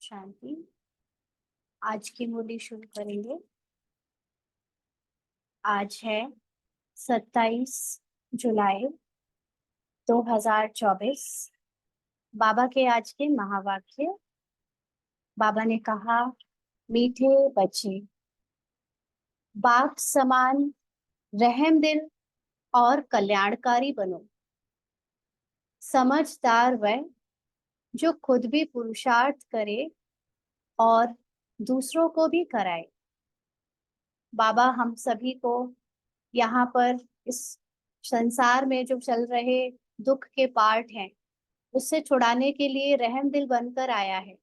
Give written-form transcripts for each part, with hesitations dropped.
शांति। आज की मुरली शुरू करेंगे। आज है 27 जुलाई 2024। बाबा के आज के महावाक्य। बाबा ने कहा, मीठे बच्चे, बाप समान रहमदिल और कल्याणकारी बनो। समझदार वह जो खुद भी पुरुषार्थ करे और दूसरों को भी कराए। बाबा हम सभी को यहाँ पर इस संसार में जो चल रहे दुख के पार्ट हैं उससे छुड़ाने के लिए रहम दिल बनकर आया है।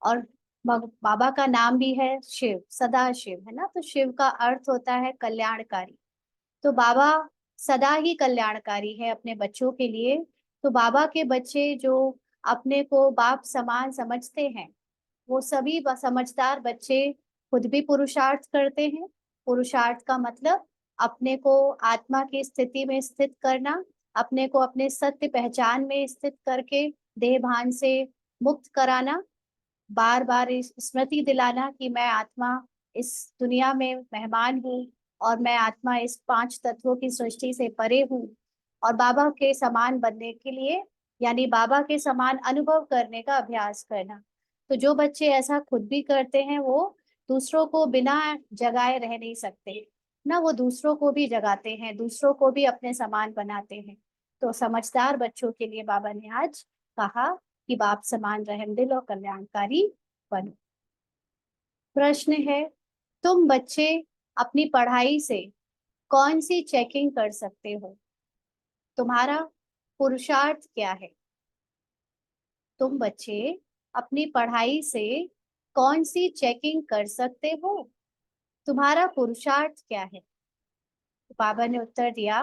और बाबा का नाम भी है शिव, सदा शिव, है ना। तो शिव का अर्थ होता है कल्याणकारी। तो बाबा सदा ही कल्याणकारी है अपने बच्चों के लिए। तो बाबा के बच्चे जो अपने को बाप समान समझते हैं वो सभी समझदार बच्चे खुद भी पुरुषार्थ करते हैं। पुरुषार्थ का मतलब अपने को आत्मा की स्थिति में स्थित करना, अपने को अपने सत्य पहचान में स्थित करके देह भान से मुक्त कराना, बार बार स्मृति दिलाना कि मैं आत्मा इस दुनिया में मेहमान हूँ और मैं आत्मा इस 5 तत्वों की सृष्टि से परे हूँ। और बाबा के समान बनने के लिए यानी बाबा के समान अनुभव करने का अभ्यास करना। तो जो बच्चे ऐसा खुद भी करते हैं वो दूसरों को बिना जगाए रह नहीं सकते ना, वो दूसरों को भी जगाते हैं, दूसरों को भी अपने समान बनाते हैं। तो समझदार बच्चों के लिए बाबा ने आज कहा कि बाप समान रहमदिल और कल्याणकारी बनो। प्रश्न है, तुम बच्चे अपनी पढ़ाई से कौन सी चेकिंग कर सकते हो? तुम्हारा पुरुषार्थ क्या है? तुम बच्चे अपनी पढ़ाई से कौन सी चेकिंग कर सकते हो? तुम्हारा पुरुषार्थ क्या है? तो बाबा ने उत्तर दिया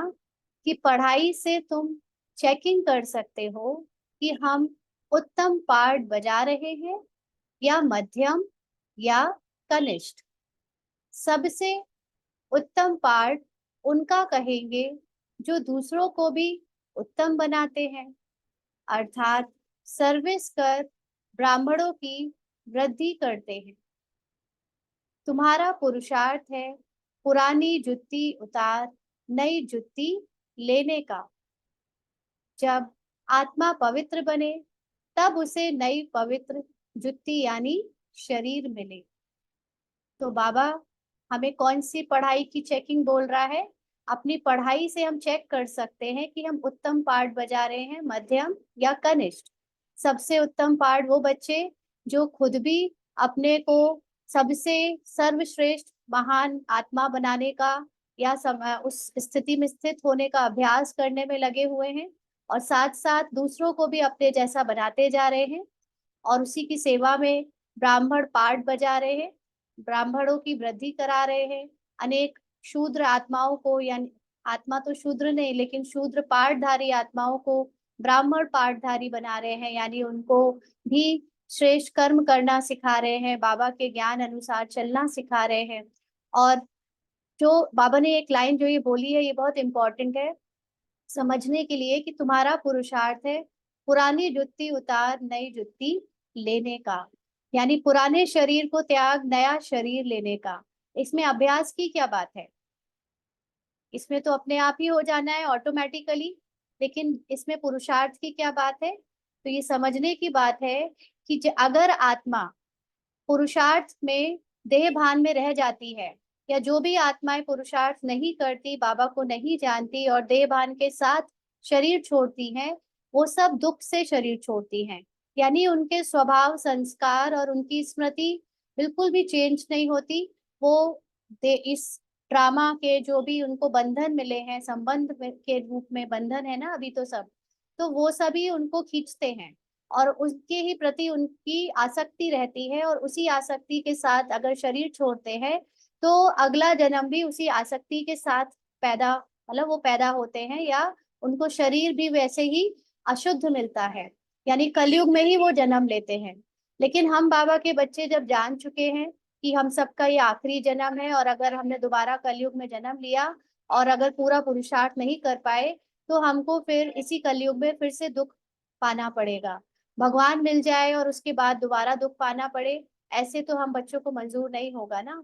कि पढ़ाई से तुम चेकिंग कर सकते हो कि हम उत्तम पाठ बजा रहे हैं या मध्यम या कनिष्ठ। सबसे उत्तम पाठ उनका कहेंगे जो दूसरों को भी उत्तम बनाते हैं, अर्थात सर्विस कर ब्राह्मणों की वृद्धि करते हैं। तुम्हारा पुरुषार्थ है पुरानी जुत्ती उतार नई जुत्ती लेने का। जब आत्मा पवित्र बने तब उसे नई पवित्र जुत्ती यानी शरीर मिले। तो बाबा हमें कौन सी पढ़ाई की चेकिंग बोल रहा है? अपनी पढ़ाई से हम चेक कर सकते हैं कि हम उत्तम पाठ बजा रहे हैं, मध्यम या कनिष्ठ। सबसे उत्तम पाठ वो बच्चे जो खुद भी अपने को सबसे सर्वश्रेष्ठ महान आत्मा बनाने का या उस स्थिति में स्थित होने का अभ्यास करने में लगे हुए हैं और साथ साथ दूसरों को भी अपने जैसा बनाते जा रहे हैं और उसी की सेवा में ब्राह्मण पाठ बजा रहे हैं, ब्राह्मणों की वृद्धि करा रहे हैं। अनेक शूद्र आत्माओं को, यानी आत्मा तो शूद्र नहीं लेकिन शूद्र पाठधारी आत्माओं को ब्राह्मण पाठधारी बना रहे हैं, यानी उनको भी श्रेष्ठ कर्म करना सिखा रहे हैं, बाबा के ज्ञान अनुसार चलना सिखा रहे हैं। और जो बाबा ने एक लाइन जो ये बोली है ये बहुत इंपॉर्टेंट है समझने के लिए कि तुम्हारा पुरुषार्थ है पुरानी जुत्ती उतार नई जुत्ती लेने का, यानी पुराने शरीर को त्याग नया शरीर लेने का। इसमें अभ्यास की क्या बात है? इसमें तो अपने आप ही हो जाना है ऑटोमेटिकली, लेकिन इसमें पुरुषार्थ की क्या बात है? तो ये समझने की बात है कि अगर आत्मा पुरुषार्थ में देह भान में रह जाती है या जो भी आत्माएं पुरुषार्थ नहीं करती, बाबा को नहीं जानती और देह भान के साथ शरीर छोड़ती हैं, वो सब दुख से शरीर छोड़ती हैं। यानी उनके स्वभाव संस्कार और उनकी स्मृति बिल्कुल भी चेंज नहीं होती। वो इस ड्रामा के जो भी उनको बंधन मिले हैं, संबंध के रूप में बंधन है ना अभी तो सब, तो वो सभी उनको खींचते हैं और उसके ही प्रति उनकी आसक्ति रहती है और उसी आसक्ति के साथ अगर शरीर छोड़ते हैं तो अगला जन्म भी उसी आसक्ति के साथ पैदा, मतलब वो पैदा होते हैं या उनको शरीर भी वैसे ही अशुद्ध मिलता है, यानी कलयुग में ही वो जन्म लेते हैं। लेकिन हम बाबा के बच्चे जब जान चुके हैं कि हम सबका ये आखिरी जन्म है और अगर हमने दोबारा कलयुग में जन्म लिया और अगर पूरा पुरुषार्थ नहीं कर पाए तो हमको फिर इसी कलयुग में फिर से दुख पाना पड़ेगा। भगवान मिल जाए और उसके बाद दोबारा दुख पाना पड़े, ऐसे तो हम बच्चों को मंजूर नहीं होगा ना।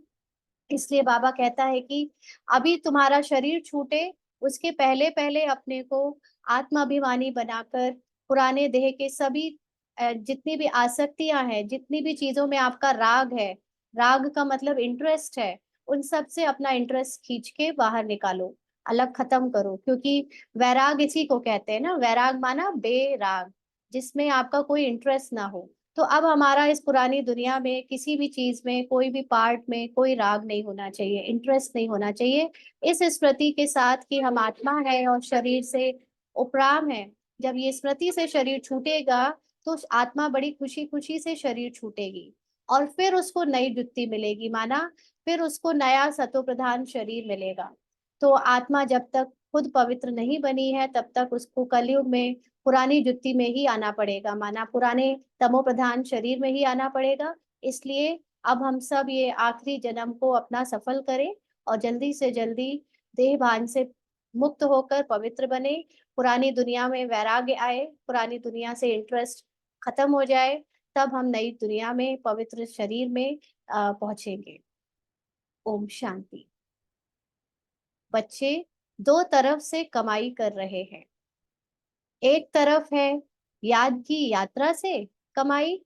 इसलिए बाबा कहता है कि अभी तुम्हारा शरीर छूटे, उसके पहले पहले अपने को आत्माभिमानी बनाकर पुराने देह के सभी जितनी भी आसक्तियां हैं, जितनी भी चीजों में आपका राग है, राग का मतलब इंटरेस्ट है, उन सब से अपना इंटरेस्ट खींच के बाहर निकालो, अलग खत्म करो। क्योंकि वैराग इसी को कहते हैं ना, वैराग माना बेराग, जिसमें आपका कोई इंटरेस्ट ना हो। तो अब हमारा इस पुरानी दुनिया में किसी भी चीज में, कोई भी पार्ट में कोई राग नहीं होना चाहिए, इंटरेस्ट नहीं होना चाहिए। इस स्मृति के साथ कि हम आत्मा है और शरीर से उपराम है, जब ये स्मृति से शरीर छूटेगा तो आत्मा बड़ी खुशी खुशी से शरीर छूटेगी, और फिर उसको नई जुत्ती मिलेगी, माना फिर उसको नया सतो प्रधान शरीर मिलेगा। तो आत्मा जब तक खुद पवित्र नहीं बनी है तब तक उसको कलयुग में पुरानी जुत्ती में ही आना पड़ेगा, माना पुराने तमो प्रधान शरीर में ही आना पड़ेगा। इसलिए अब हम सब ये आखिरी जन्म को अपना सफल करें और जल्दी से जल्दी देह भान से मुक्त होकर पवित्र बने, पुरानी दुनिया में वैराग्य आए, पुरानी दुनिया से इंटरेस्ट खत्म हो जाए, तब हम नई दुनिया में पवित्र शरीर में पहुंचेंगे। ओम शांति। बच्चे दो तरफ से कमाई कर रहे हैं। एक तरफ है याद की यात्रा से कमाई,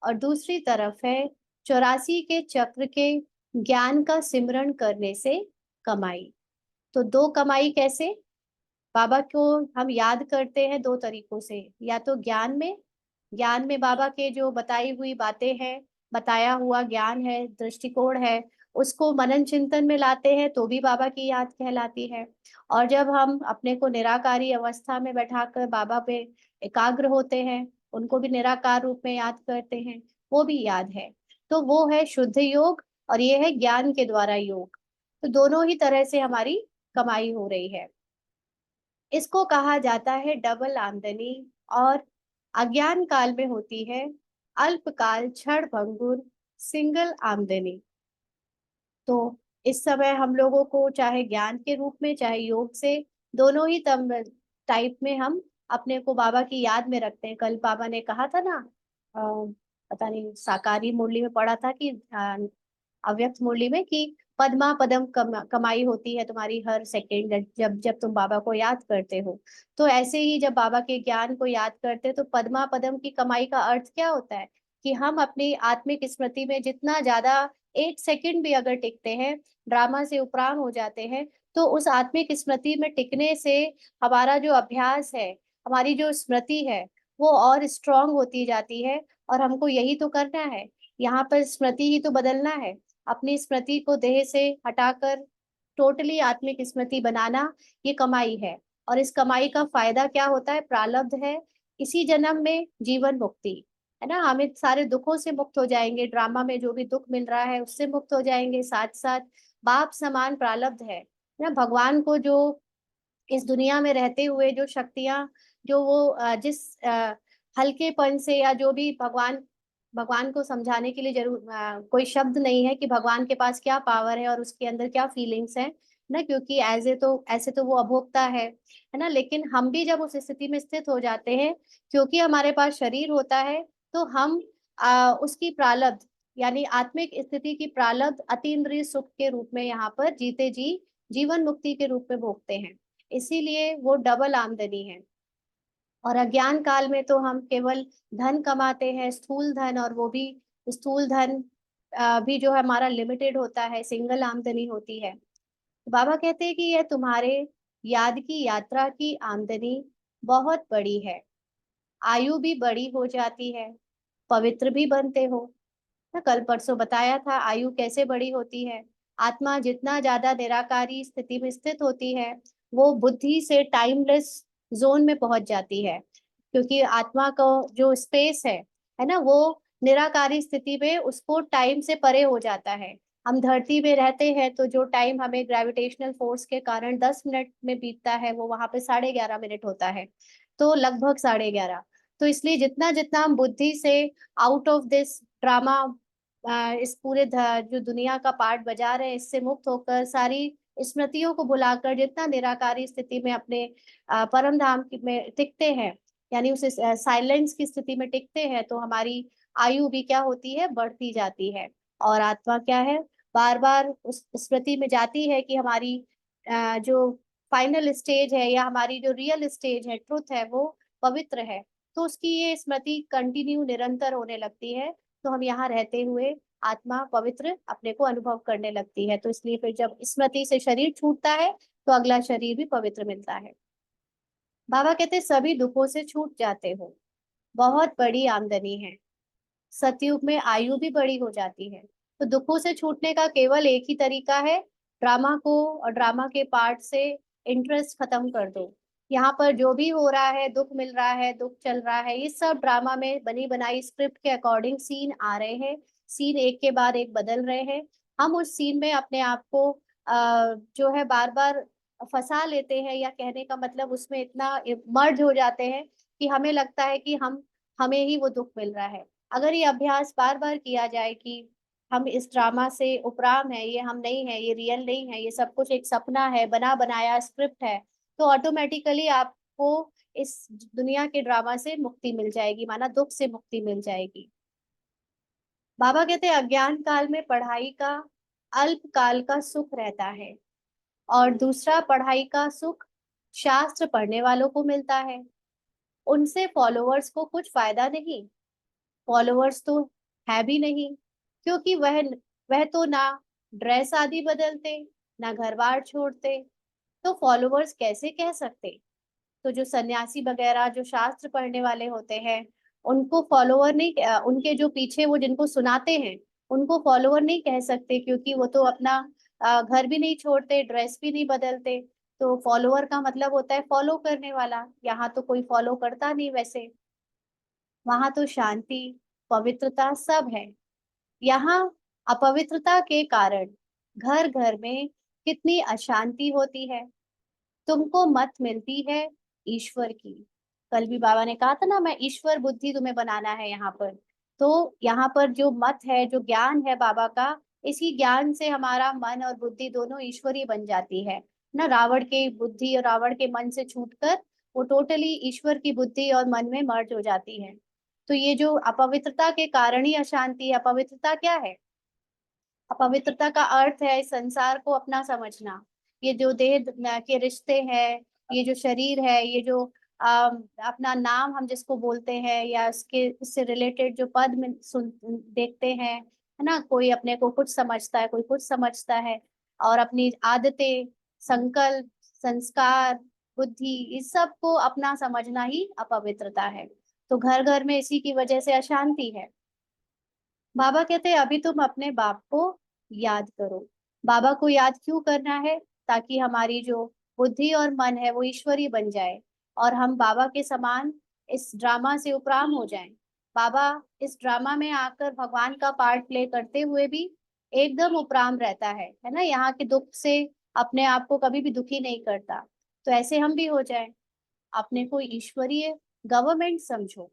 और दूसरी तरफ है 84 के चक्र के ज्ञान का सिमरण करने से कमाई। तो दो कमाई कैसे? बाबा को हम याद करते हैं दो तरीकों से, या तो ज्ञान में, ज्ञान में बाबा के जो बताई हुई बातें हैं, बताया हुआ ज्ञान है, दृष्टिकोण है, उसको मनन चिंतन में लाते हैं तो भी बाबा की याद कहलाती है। और जब हम अपने को निराकारी अवस्था में बैठाकर बाबा पे एकाग्र होते हैं, उनको भी निराकार रूप में याद करते हैं, वो भी याद है। तो वो है शुद्ध योग, और ये है ज्ञान के द्वारा योग। तो दोनों ही तरह से हमारी कमाई हो रही है। इसको कहा जाता है डबल आमदनी, और अज्ञान काल में होती है अल्पकाल क्षण भंगुर सिंगल आमदनी। तो इस समय हम लोगों को चाहे ज्ञान के रूप में चाहे योग से, दोनों ही टाइप में हम अपने को बाबा की याद में रखते हैं। कल बाबा ने कहा था ना, पता नहीं साकारी मुरली में पढ़ा था कि अव्यक्त मुरली में, कि पद्मा पदम कमाई होती है तुम्हारी हर सेकंड, जब जब तुम बाबा को याद करते हो। तो ऐसे ही जब बाबा के ज्ञान को याद करते हैं तो पद्मा पदम की कमाई का अर्थ क्या होता है? कि हम अपनी आत्मिक स्मृति में जितना ज्यादा, एक सेकंड भी अगर टिकते हैं, ड्रामा से उपराम हो जाते हैं, तो उस आत्मिक स्मृति में टिकने से हमारा जो अभ्यास है, हमारी जो स्मृति है, वो और स्ट्रांग होती जाती है। और हमको यही तो करना है, यहाँ पर स्मृति ही तो बदलना है, अपनी स्मृति को देह से हटाकर टोटली आत्मिक स्मृति बनाना, ये कमाई है। और इस कमाई का फायदा क्या होता है? प्रारब्ध है, इसी जन्म में जीवन मुक्ति है ना, हमें सारे दुखों से मुक्त हो जाएंगे, ड्रामा में जो भी दुख मिल रहा है उससे मुक्त हो जाएंगे, साथ साथ बाप समान प्रारब्ध है ना। भगवान को जो इस दुनिया में रहते हुए जो शक्तियां, जो वो जिस हल्केपन से, या जो भी भगवान, भगवान को समझाने के लिए जरूर कोई शब्द नहीं है कि भगवान के पास क्या पावर है और उसके अंदर क्या फीलिंग्स है ना, क्योंकि एज ए तो ऐसे तो वो अभोक्ता है ना। लेकिन हम भी जब उस स्थिति में स्थित हो जाते हैं, क्योंकि हमारे पास शरीर होता है, तो हम उसकी प्रालब्ध, यानी आत्मिक स्थिति की प्रालब्ध अतीन्द्रिय सुख के रूप में यहाँ पर जीते जी जीवन मुक्ति के रूप में भोगते हैं। इसीलिए वो डबल आमदनी है। और अज्ञान काल में तो हम केवल धन कमाते हैं, स्थूल धन, और वो भी स्थूल धन भी जो है हमारा लिमिटेड होता है, सिंगल आमदनी होती है। बाबा कहते हैं कि यह तुम्हारे याद की यात्रा की आमदनी बहुत बड़ी है, आयु भी बड़ी हो जाती है, पवित्र भी बनते हो ना। कल परसों बताया था आयु कैसे बड़ी होती है। आत्मा जितना ज्यादा निराकारी स्थिति में स्थित होती है, वो बुद्धि से टाइमलेस जोन में पहुंच जाती है, क्योंकि आत्मा का जो स्पेस है ना, वो निराकारी स्थिति में उसको टाइम से परे हो जाता है। हम धरती में रहते हैं तो जो टाइम हमें ग्रेविटेशनल फोर्स के कारण 10 मिनट में बीतता है, वो वहां पे 11:30 मिनट होता है, तो लगभग 11:30। तो इसलिए जितना जितना हम बुद्धि से आउट ऑफ दिस ड्रामा, इस पूरे जो दुनिया का पार्ट बजा रहे हैं, इससे मुक्त होकर सारी स्मृतियों को भुलाकर जितना निराकारी स्थिति में अपने परम धाम में टिकते हैं, यानी उसे साइलेंस की स्थिति में टिकते हैं, तो हमारी आयु भी क्या होती है, बढ़ती जाती है। और आत्मा क्या है, बार बार उस स्मृति में जाती है कि हमारी जो फाइनल स्टेज है या हमारी जो रियल स्टेज है, ट्रुथ है, वो पवित्र है। तो उसकी ये स्मृति कंटिन्यू निरंतर होने लगती है, तो हम यहाँ रहते हुए आत्मा पवित्र अपने को अनुभव करने लगती है। तो इसलिए फिर जब स्मृति से शरीर छूटता है तो अगला शरीर भी पवित्र मिलता है। बाबा कहते सभी दुखों से छूट जाते हो, बहुत बड़ी आमदनी है। सतयुग में आयु भी बड़ी हो जाती है। तो दुखों से छूटने का केवल एक ही तरीका है, ड्रामा को और ड्रामा के पार्ट से इंटरेस्ट खत्म कर दो। यहाँ पर जो भी हो रहा है, दुख मिल रहा है, दुख चल रहा है, ये सब ड्रामा में बनी बनाई स्क्रिप्ट के अकॉर्डिंग सीन आ रहे हैं। सीन एक के बाद एक बदल रहे हैं। हम उस सीन में अपने आप को जो है बार बार फंसा लेते हैं, या कहने का मतलब उसमें इतना मर्ज हो जाते हैं कि हमें लगता है कि हमें ही वो दुख मिल रहा है। अगर ये अभ्यास बार बार किया जाए कि हम इस ड्रामा से उपराम है, ये हम नहीं है, ये रियल नहीं है, ये सब कुछ एक सपना है, बना बनाया स्क्रिप्ट है, तो ऑटोमेटिकली आपको इस दुनिया के ड्रामा से मुक्ति मिल जाएगी, माना दुख से मुक्ति मिल जाएगी। बाबा कहते हैं अज्ञान काल में पढ़ाई का अल्प काल का सुख रहता है, और दूसरा पढ़ाई का सुख शास्त्र पढ़ने वालों को मिलता है। उनसे फॉलोअर्स को कुछ फायदा नहीं, फॉलोअर्स तो है भी नहीं, क्योंकि वह तो ना ड्रेस आदि बदलते, ना घर बार छोड़ते, तो फॉलोअर्स कैसे कह सकते। तो जो सन्यासी वगैरह जो शास्त्र पढ़ने वाले होते हैं, उनको फॉलोअर नहीं, उनके जो पीछे वो जिनको सुनाते हैं, उनको फॉलोअर नहीं कह सकते, क्योंकि वो तो अपना घर भी नहीं छोड़ते, ड्रेस भी नहीं बदलते। तो फॉलोअर का मतलब होता है फॉलो करने वाला, यहाँ तो कोई फॉलो करता नहीं वैसे। वहां तो शांति, पवित्रता सब है। यहाँ अपवित्रता के कारण घर घर में कितनी अशांति होती है। तुमको मत मिलती है ईश्वर की। कल भी बाबा ने कहा था ना, मैं ईश्वर बुद्धि तुम्हें बनाना है यहाँ पर। तो यहाँ पर जो मत है, जो ज्ञान है बाबा का, इसी ज्ञान से हमारा मन और बुद्धि दोनों ईश्वरी बन जाती है ना। रावण के बुद्धि और रावण के मन से छूटकर वो टोटली ईश्वर की बुद्धि और मन में मर्ज हो जाती है। तो ये जो अपवित्रता के कारण ही अशांति है। अपवित्रता क्या है? अपवित्रता का अर्थ है इस संसार को अपना समझना। ये जो देह के रिश्ते हैं, ये जो शरीर है, ये जो अपना नाम हम जिसको बोलते हैं, या इसके इससे रिलेटेड जो पद में सुन देखते हैं, है ना, कोई अपने को कुछ समझता है, कोई कुछ समझता है, और अपनी आदतें, संकल्प, संस्कार, बुद्धि, इस सब को अपना समझना ही अपवित्रता है। तो घर घर में इसी की वजह से अशांति है। बाबा कहते हैं अभी तुम अपने बाप को याद करो। बाबा को याद क्यों करना है? ताकि हमारी जो बुद्धि और मन है वो ईश्वरी बन जाए, और हम बाबा के समान इस ड्रामा से उपराम हो जाएं। बाबा इस ड्रामा में आकर भगवान का पार्ट प्ले करते हुए भी एकदम उपराम रहता है ना, यहाँ के दुख से अपने आप को कभी भी दुखी नहीं करता। तो ऐसे हम भी हो जाएं, अपने को ईश्वरीय गवर्नमेंट समझो।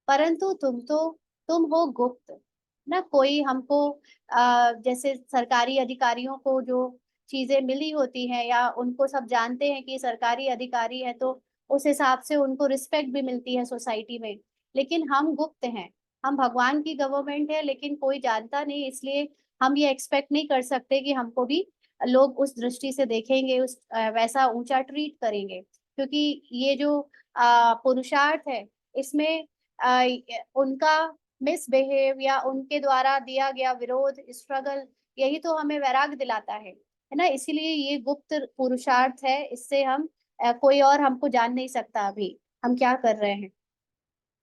परंतु तुम हो गुप्त ना। कोई हमको जैसे सरकारी अधिकारियों को जो चीजें मिली होती हैं, या उनको सब जानते हैं कि सरकारी अधिकारी है, तो उस हिसाब से उनको रिस्पेक्ट भी मिलती है सोसाइटी में। लेकिन हम गुप्त हैं, हम भगवान की गवर्नमेंट है, लेकिन कोई जानता नहीं, इसलिए हम ये एक्सपेक्ट नहीं कर सकते कि हमको भी लोग उस दृष्टि से देखेंगे, उस वैसा ऊंचा ट्रीट करेंगे। क्योंकि ये जो पुरुषार्थ है, इसमें उनका मिसबिहेव या उनके द्वारा दिया गया विरोध, स्ट्रगल, यही तो हमें वैराग दिलाता है ना। इसीलिए ये गुप्त पुरुषार्थ है, इससे हम कोई और हमको जान नहीं सकता अभी हम क्या कर रहे हैं।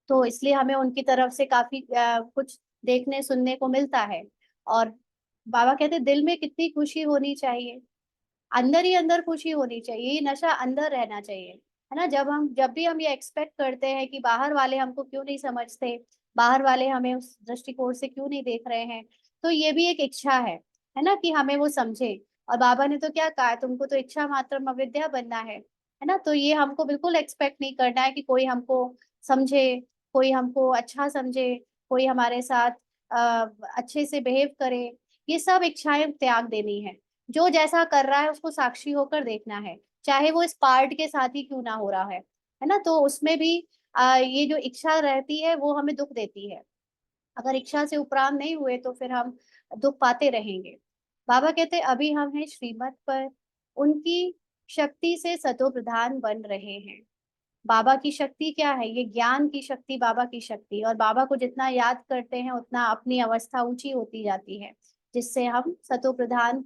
तो इसलिए हमें उनकी तरफ से काफी कुछ देखने सुनने को मिलता है। और बाबा कहते दिल में कितनी खुशी होनी चाहिए, अंदर ही अंदर खुशी होनी चाहिए, ये नशा अंदर रहना चाहिए, है ना। जब भी हम ये एक्सपेक्ट करते हैं कि बाहर वाले हमको क्यों नहीं समझते, बाहर वाले हमें उस दृष्टिकोण से क्यों नहीं देख रहे हैं, तो ये भी एक इच्छा है ना, कि हमें वो समझे। और बाबा ने तो क्या कहा है, तुमको तो इच्छा मात्र अविद्या बनना है ना। तो ये हमको बिल्कुल एक्सपेक्ट नहीं करना है कि कोई हमको समझे, कोई हमको अच्छा समझे, कोई हमारे साथ अच्छे से बिहेव करे। ये सब इच्छाएं त्याग देनी है। जो जैसा कर रहा है उसको साक्षी होकर देखना है, चाहे वो इस पार्ट के साथ ही क्यों ना हो रहा है ना। तो उसमें भी ये जो इच्छा रहती है वो हमें दुख देती है। अगर इच्छा से उपराम नहीं हुए तो फिर हम दुख पाते रहेंगे। बाबा कहते अभी हम हैं श्रीमत पर, उनकी शक्ति से सतो प्रधान बन रहे हैं। बाबा की शक्ति क्या है? ये ज्ञान की शक्ति, बाबा की शक्ति। और बाबा को जितना याद करते हैं उतना अपनी अवस्था ऊंची होती जाती है, जिससे हम सतो प्रधान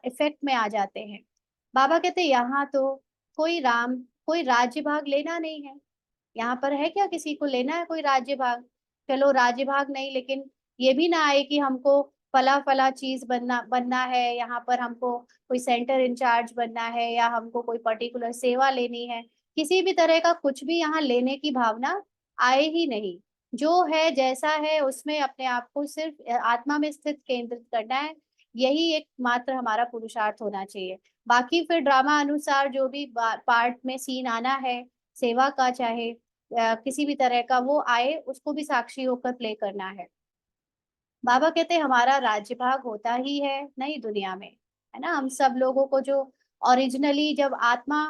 इफेक्ट में आ जाते हैं। बाबा कहते यहाँ तो कोई राज्य भाग लेना नहीं है। यहाँ पर है क्या किसी को लेना है कोई राज्य भाग? चलो राज्य भाग नहीं, लेकिन ये भी ना आए कि हमको फला फला चीज बनना बनना है, यहाँ पर हमको कोई सेंटर इंचार्ज बनना है या हमको कोई पर्टिकुलर सेवा लेनी है। किसी भी तरह का कुछ भी यहाँ लेने की भावना आए ही नहीं। जो है जैसा है उसमें अपने आप को सिर्फ आत्मा में स्थित केंद्रित करना है। यही एक मात्र हमारा पुरुषार्थ होना चाहिए। बाकी फिर ड्रामा अनुसार जो भी पार्ट में सीन आना है सेवा का, चाहे किसी भी तरह का वो आए, उसको भी साक्षी होकर प्ले करना है। बाबा कहते हैं हमारा राज्य भाग होता ही है नई दुनिया में, है ना। हम सब लोगों को जो ओरिजिनली जब आत्मा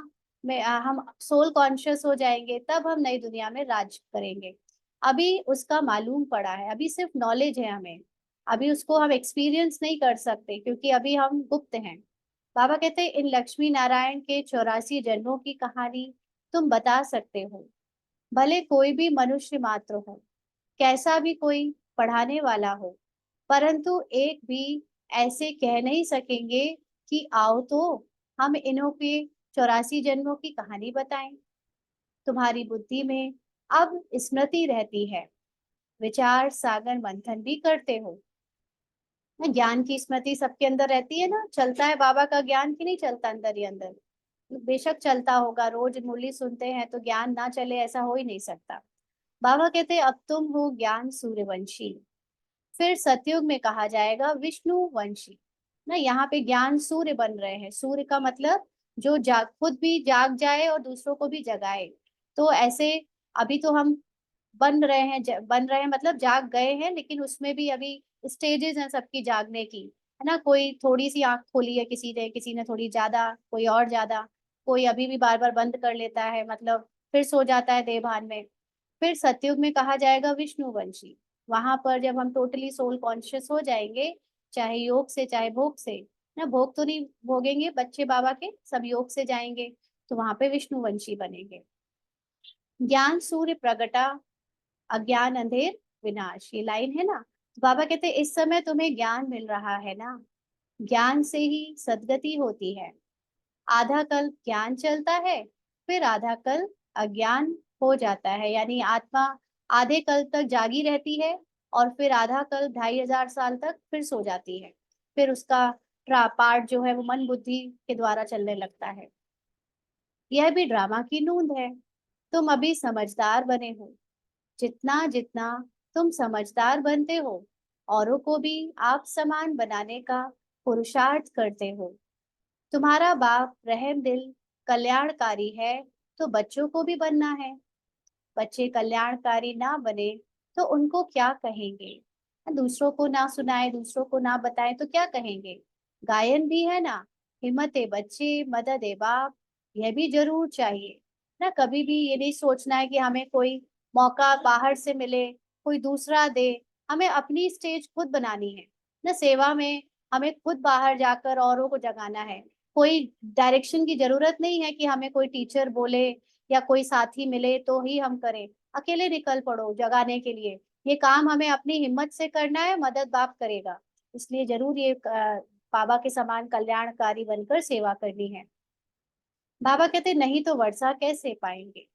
में हम सोल कॉन्शियस हो जाएंगे तब हम नई दुनिया में राज करेंगे। अभी उसका मालूम पड़ा है, अभी सिर्फ नॉलेज है हमें, अभी उसको हम एक्सपीरियंस नहीं कर सकते क्योंकि अभी हम गुप्त हैं। बाबा कहते हैं इन लक्ष्मी नारायण के 84 जन्मों की कहानी तुम बता सकते हो, भले कोई भी मनुष्य मात्र हो, कैसा भी कोई पढ़ाने वाला हो, परंतु एक भी ऐसे कह नहीं सकेंगे कि आओ तो हम इन्हों के 84 जन्मों की कहानी बताएं। तुम्हारी बुद्धि में अब स्मृति रहती है, विचार सागर मंथन भी करते हो। ज्ञान की स्मृति सबके अंदर रहती है ना, चलता है बाबा का ज्ञान की नहीं चलता अंदर ही अंदर? बेशक चलता होगा, रोज मुरली सुनते हैं तो ज्ञान ना चले ऐसा हो ही नहीं सकता। बाबा कहते अब तुम हो ज्ञान सूर्यवंशी, फिर सतयुग में कहा जाएगा विष्णु वंशी। ना यहाँ पे ज्ञान सूर्य बन रहे हैं, सूर्य का मतलब जो खुद भी जाग जाए और दूसरों को भी जगाए। तो ऐसे अभी तो हम बन रहे हैं, बन रहे हैं मतलब जाग गए हैं, लेकिन उसमें भी अभी स्टेजेस हैं सबकी जागने की, है ना। कोई थोड़ी सी आंख खोली है किसी ने थोड़ी ज्यादा, कोई और ज्यादा, कोई अभी भी बार बार बंद कर लेता है, मतलब फिर सो जाता है देह भान में। फिर सतयुग में कहा जाएगा विष्णुवंशी। वहां पर जब हम टोटली सोल कॉन्शियस हो जाएंगे, चाहे योग से चाहे भोग से, ना भोग तो नहीं भोगेंगे बच्चे बाबा के, सब योग से जाएंगे, तो वहां पे विष्णुवंशी बनेंगे। ज्ञान सूर्य प्रगटा, अज्ञान अंधेर विनाश, ये लाइन है ना। तो बाबा कहते हैं इस समय तुम्हें ज्ञान मिल रहा है ना, ज्ञान से ही सदगति होती है। आधा कल ज्ञान चलता है, फिर आधा कल अज्ञान हो जाता है, यानी आत्मा आधे कल तक जागी रहती है और फिर आधा कल 2500 साल तक फिर सो जाती है। फिर उसका पार्ट जो है वो मन बुद्धि के द्वारा चलने लगता है। यह भी ड्रामा की नूंद है। तुम अभी समझदार बने हो, जितना जितना तुम समझदार बनते हो औरों को भी आप समान बनाने का पुरुषार्थ करते हो। तुम्हारा बाप रहम दिल कल्याणकारी है, तो बच्चों को भी बनना है। बच्चे कल्याणकारी ना बने तो उनको क्या कहेंगे? दूसरों को ना सुनाए, दूसरों को ना बताए तो क्या कहेंगे? गायन भी है ना, हिम्मत ए बच्चे मदद ए बाप, यह भी जरूर चाहिए ना। कभी भी ये नहीं सोचना है कि हमें कोई मौका बाहर से मिले, कोई दूसरा दे। हमें अपनी स्टेज खुद बनानी है ना। सेवा में हमें खुद बाहर जाकर औरों को जगाना है। कोई डायरेक्शन की जरूरत नहीं है कि हमें कोई टीचर बोले या कोई साथी मिले तो ही हम करें। अकेले निकल पड़ो जगाने के लिए। ये काम हमें अपनी हिम्मत से करना है, मदद बाप करेगा। इसलिए जरूर ये बाबा के समान कल्याणकारी बनकर सेवा करनी है। बाबा कहते नहीं तो वर्षा कैसे पाएंगे?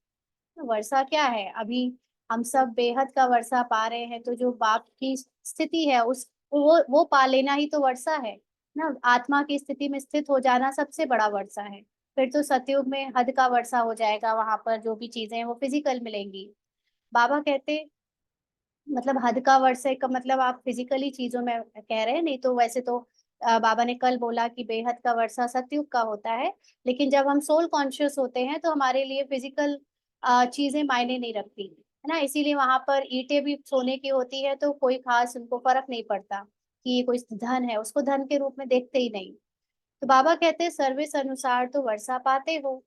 तो वर्षा क्या है? अभी हम सब बेहद का वर्षा पा रहे हैं, तो जो बाप की स्थिति है उस वो पा लेना ही तो वर्षा है ना। आत्मा की स्थिति में स्थित हो जाना सबसे बड़ा वर्षा है। फिर तो सतयुग में हद का वर्षा हो जाएगा, वहां पर जो भी चीजें हैं वो फिजिकल मिलेंगी। बाबा कहते मतलब हद का वर्षा का मतलब आप फिजिकली चीजों में कह रहे हैं, नहीं तो वैसे तो बाबा ने कल बोला कि बेहद का वर्षा सतयुग का होता है। लेकिन जब हम सोल कॉन्शियस होते हैं तो हमारे लिए फिजिकल चीजें मायने नहीं रखती, है ना। इसीलिए वहां पर ईंटें भी सोने की होती है तो कोई खास उनको फर्क नहीं पड़ता कि ये कोई धन है, उसको धन के रूप में देखते ही नहीं। तो बाबा कहते हैं सर्विस अनुसार तो वर्षा पाते हो,